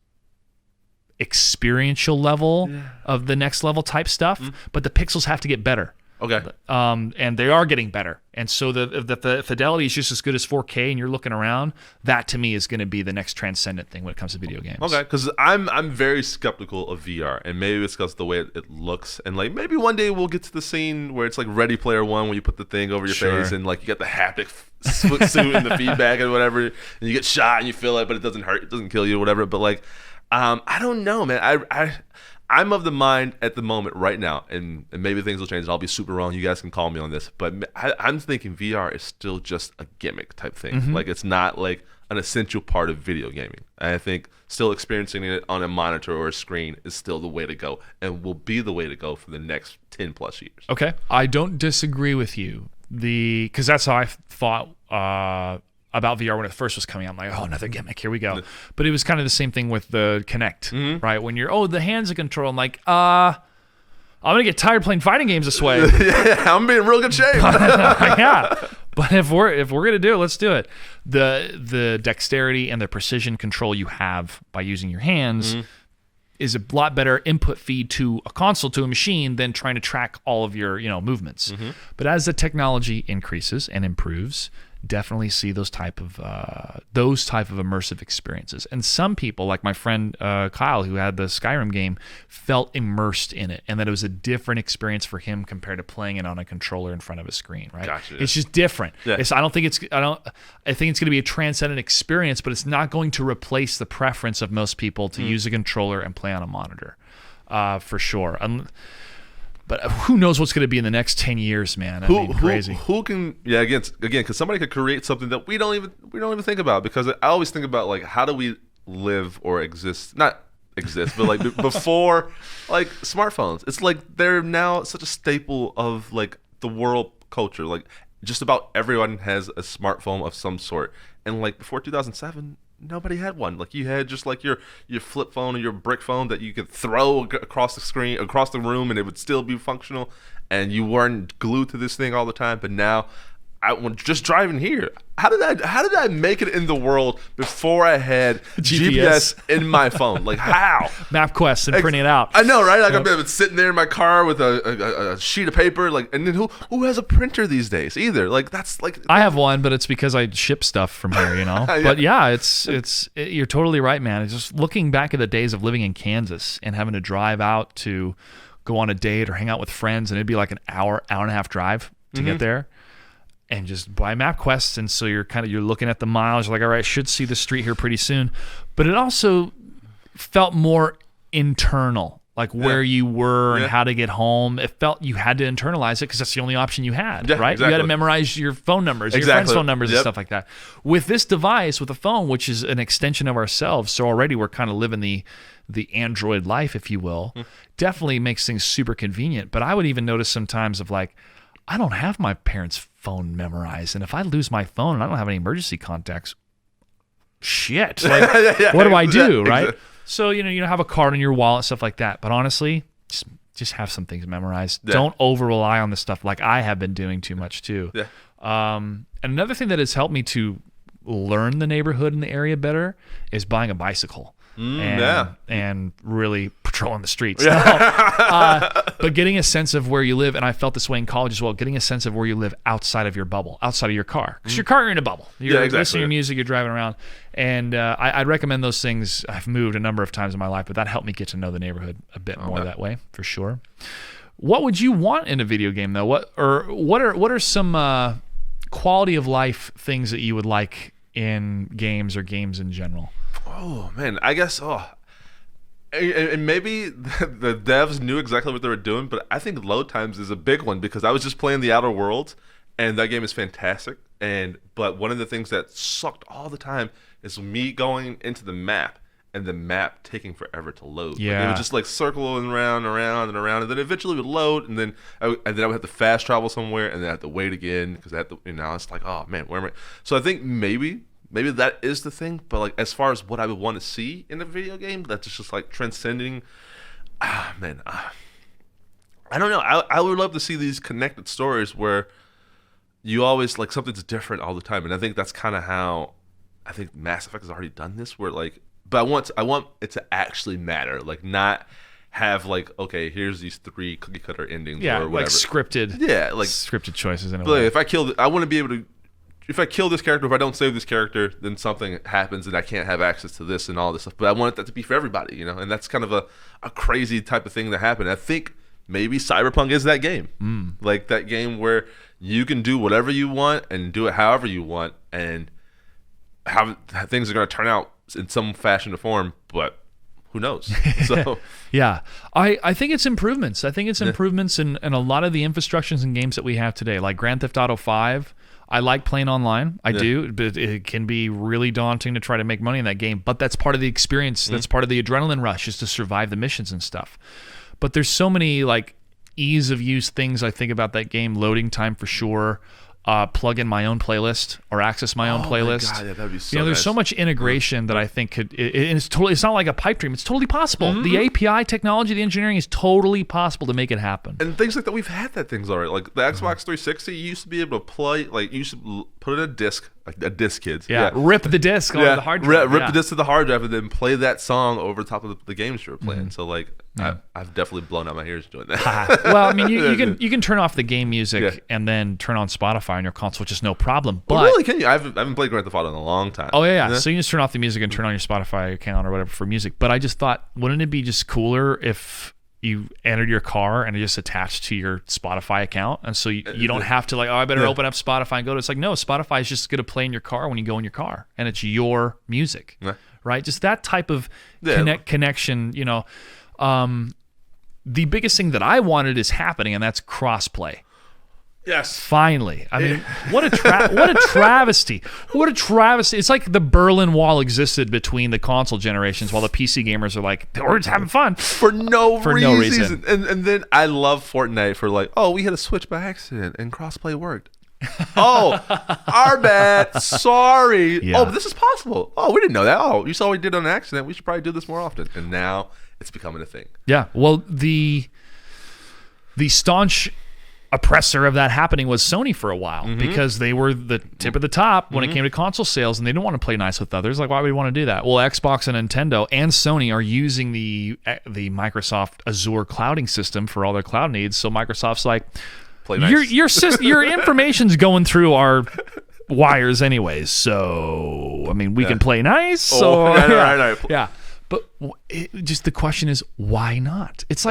experiential level of the next level type stuff, but the pixels have to get better. Okay. And they are getting better. And so the fidelity is just as good as 4K and you're looking around, that to me is going to be the next transcendent thing when it comes to video games. Okay, because I'm very skeptical of VR, and maybe it's because the way it looks, and like maybe one day we'll get to the scene where it's like Ready Player One, where you put the thing over your face and like you get the haptic suit and the feedback and whatever, and you get shot and you feel it, but it doesn't hurt, it doesn't kill you or whatever. But like, I don't know, man. I'm of the mind at the moment right now, and maybe things will change, and I'll be super wrong. You guys can call me on this, but I'm thinking VR is still just a gimmick type thing. Like, it's not like an essential part of video gaming. And I think still experiencing it on a monitor or a screen is still the way to go, and will be the way to go for the next 10 plus years. Okay, I don't disagree with you. Because that's how I thought about VR when it first was coming out. I'm like, oh, another gimmick, here we go. But it was kind of the same thing with the Kinect, right? When you're, the hands are control. I'm like, I'm gonna get tired playing fighting games this way. Yeah, I'm being in real good shape. Yeah, but if we're gonna do it, let's do it. The dexterity and the precision control you have by using your hands is a lot better input feed to a console, to a machine, than trying to track all of your movements. But as the technology increases and improves, definitely see those type of immersive experiences. And some people, like my friend Kyle, who had the Skyrim game, felt immersed in it, and that it was a different experience for him compared to playing it on a controller in front of a screen. Right? Gotcha. It's just different. Yeah. I think it's going to be a transcendent experience, but it's not going to replace the preference of most people to use a controller and play on a monitor, for sure. But who knows what's going to be in the next 10 years, man? Crazy. Who can? Yeah, again, because somebody could create something that we don't even think about. Because I always think about, like, how do we live or exist? Not exist, but like before, like, smartphones. It's like they're now such a staple of, like, the world culture. Like, just about everyone has a smartphone of some sort. And, like, before 2007. Nobody had one. Like, you had just like your flip phone or your brick phone that you could throw across the screen, across the room, and it would still be functional, and you weren't glued to this thing all the time. But now, just driving here, how did I make it in the world before I had GPS in my phone? Like, how? MapQuest and printing it out. I know, right? Like, I've been sitting there in my car with a sheet of paper, like, and then who has a printer these days either? Like, that's like, I have one, but it's because I ship stuff from here, Yeah. But yeah, you're totally right, man. It's just looking back at the days of living in Kansas and having to drive out to go on a date or hang out with friends, and it'd be like an hour and a half drive to get there. And just buy MapQuest, and so you're looking at the miles. You're like, all right, I should see the street here pretty soon. But it also felt more internal, like where you were and how to get home. It felt you had to internalize it because that's the only option you had, right? Exactly. You had to memorize your phone numbers, your friends' phone numbers, and stuff like that. With this device, with a phone, which is an extension of ourselves, so already we're kind of living the Android life, if you will, definitely makes things super convenient. But I would even notice sometimes of, like, I don't have my parents' phone memorized, and if I lose my phone and I don't have any emergency contacts, shit, like, what do I do, right? Exactly. So you have a card in your wallet, stuff like that. But honestly, just have some things memorized. Yeah. Don't over rely on this stuff, like I have been doing too much too. Yeah. And another thing that has helped me to learn the neighborhood and the area better is buying a bicycle. And really patrolling the streets. But getting a sense of where you live, and I felt this way in college as well, getting a sense of where you live outside of your bubble, outside of your car. Because your car, you're in a bubble. You're listening to music, you're driving around. And I'd recommend those things. I've moved a number of times in my life, but that helped me get to know the neighborhood a bit more that way, for sure. What would you want in a video game, though? What are some quality of life things that you would like in games or games in general? Oh, man, I guess, and maybe the devs knew exactly what they were doing, but I think load times is a big one, because I was just playing The Outer Worlds, and that game is fantastic, but one of the things that sucked all the time is me going into the map, and the map taking forever to load. Yeah. Like, it would just, like, circle around, and then eventually it would load, and then I would have to fast travel somewhere, and then I have to wait again, because I had to, it's like, oh, man, where am I? So I think maybe that is the thing, but, like, as far as what I would want to see in a video game, that's just like transcending. I don't know. I would love to see these connected stories where you always, like, something's different all the time, and I think that's kind of how I think Mass Effect has already done this. Where, like, but I want it to actually matter, like, not have, like, okay, here's these 3 cookie cutter endings, or whatever, like scripted, like scripted choices in a way. If I want to be able to. If I kill this character, if I don't save this character, then something happens and I can't have access to this and all this stuff. But I want that to be for everybody, and that's kind of a crazy type of thing to happen. I think maybe Cyberpunk is that game. Like, that game where you can do whatever you want and do it however you want, and how things are going to turn out in some fashion or form, but who knows? So yeah, I think it's improvements. I think it's improvements in a lot of the infrastructures and games that we have today, like Grand Theft Auto 5. I like playing online. I do, but it can be really daunting to try to make money in that game. But that's part of the experience. That's part of the adrenaline rush, is to survive the missions and stuff. But there's so many like ease of use things I think about that game. Loading time for sure. Plug in my own playlist or access my own playlist. My God, yeah, that'd be so there's nice. so much integration that I think could. It's not like a pipe dream. It's totally possible. The API technology, the engineering is totally possible to make it happen. And things like that, we've had that things already. Like the Xbox 360, you used to be able to play, like you used to put in a disc, like a disc, kids. Yeah, rip the disc on the hard drive. Rip the disc to the hard drive and then play that song over top of the games you were playing. So like, I've definitely blown out my ears doing that. Well, I mean, you can turn off the game music and then turn on Spotify on your console, which is no problem. But really, can you? I haven't played Grand Theft Auto in a long time. Oh yeah. So you just turn off the music and turn on your Spotify account or whatever for music. But I just thought, wouldn't it be just cooler if you entered your car and it just attached to your Spotify account, and so you don't have to like, I better open up Spotify and go to. It's like, no, Spotify is just going to play in your car when you go in your car, and it's your music, right? Just that type of connection. The biggest thing that I wanted is happening, and that's crossplay. Yes. Finally. I mean, what a travesty. What a travesty. It's like the Berlin Wall existed between the console generations while the PC gamers are like, we're just having fun. For no reason. And then I love Fortnite for like, oh, we hit a switch by accident and crossplay worked. Oh, our bad. Sorry. Yeah. Oh, but this is possible. Oh, we didn't know that. Oh, you saw we did on accident. We should probably do this more often. And now it's becoming a thing. Yeah. Well, the staunch oppressor of that happening was Sony for a while, because they were the tip of the top when it came to console sales, and they didn't want to play nice with others. Like, why would we want to do that? Well, Xbox and Nintendo and Sony are using the Microsoft Azure clouding system for all their cloud needs. So Microsoft's like, play nice. your information's going through our wires anyways. So I mean, we can play nice. Yeah. But just the question is, why not? It's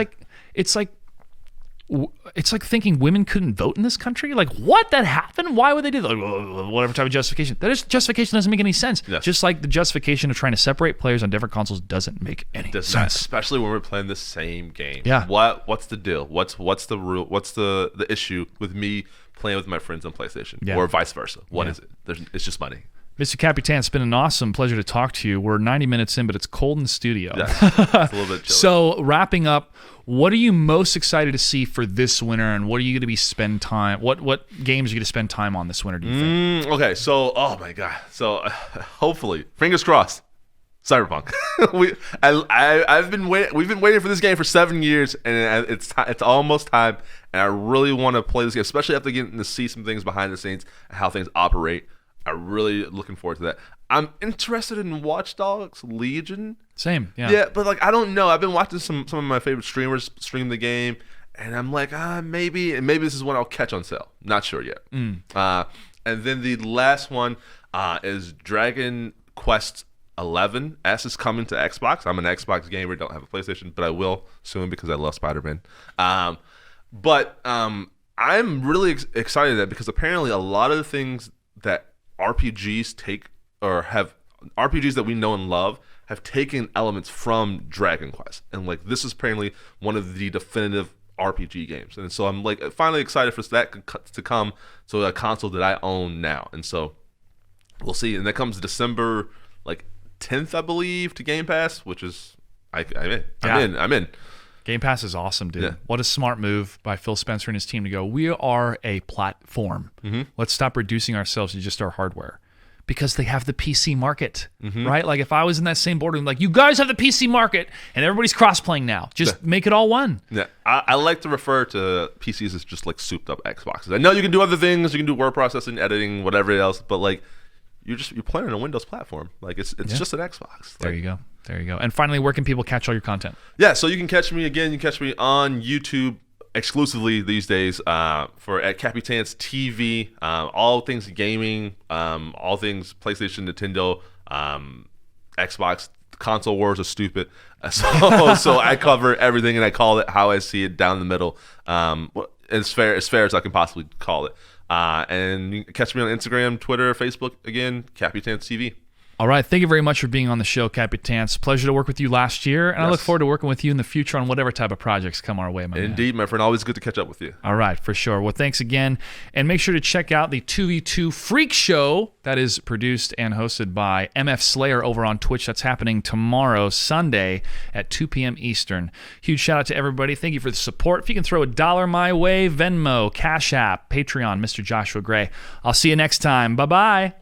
like thinking women couldn't vote in this country. Like, what? That happened? Why would they do that? Like, whatever type of justification. Justification doesn't make any sense. Yes. Just like the justification of trying to separate players on different consoles doesn't make any sense. Especially when we're playing the same game. Yeah. What's the deal? What's the rule? What's the issue with me playing with my friends on PlayStation? Yeah. Or vice versa? What is it? It's just money. Mr. Capitan, it's been an awesome pleasure to talk to you. We're 90 minutes in, but it's cold in the studio. Yeah, it's a little bit chilly. So, wrapping up, what are you most excited to see for this winter, and what are you going to be spend time? What games are you going to spend time on this winter? Do you think? Okay, so my God, so hopefully, fingers crossed, Cyberpunk. We've been waiting for this game for 7 years, and it's almost time. And I really want to play this game, especially after getting to see some things behind the scenes and how things operate. I'm really looking forward to that. I'm interested in Watch Dogs Legion. Same, yeah. Yeah, but like, I don't know. I've been watching some of my favorite streamers stream the game, and I'm like, maybe this is one I'll catch on sale. Not sure yet. And then the last one is Dragon Quest 11 S is coming to Xbox. I'm an Xbox gamer, don't have a PlayStation, but I will soon because I love Spider-Man. But I'm really excited that because apparently a lot of the things that RPGs RPGs that we know and love have taken elements from Dragon Quest, and like this is apparently one of the definitive RPG games, and so I'm like finally excited for that to come to a console that I own now, and so we'll see. And that comes December like 10th, I believe, to Game Pass, which is I'm in. Game Pass is awesome, dude. Yeah. What a smart move by Phil Spencer and his team to go, we are a platform. Let's stop reducing ourselves to just our hardware. Because they have the PC market, right? Like if I was in that same boardroom, like, you guys have the PC market and everybody's cross-playing now. Just make it all one. Yeah, I like to refer to PCs as just like souped-up Xboxes. I know you can do other things. You can do word processing, editing, whatever else, but like you're playing on a Windows platform. Like it's just an Xbox. There you go. And finally, where can people catch all your content? Yeah, so you can catch me on YouTube exclusively these days at Capitan's TV, all things gaming, all things PlayStation, Nintendo, Xbox. Console wars are stupid, so I cover everything and I call it how I see it, down the middle, as fair as I can possibly call it. And you can catch me on Instagram, Twitter, Facebook, again, Capitan's TV. All right. Thank you very much for being on the show, Capitans. Pleasure to work with you last year, and I look forward to working with you in the future on whatever type of projects come our way, my man. Indeed, my friend. Always good to catch up with you. All right, for sure. Well, thanks again, and make sure to check out the 2v2 Freak Show that is produced and hosted by MF Slayer over on Twitch. That's happening tomorrow, Sunday, at 2 p.m. Eastern. Huge shout out to everybody. Thank you for the support. If you can throw $1 my way, Venmo, Cash App, Patreon, Mr. Joshua Gray. I'll see you next time. Bye-bye.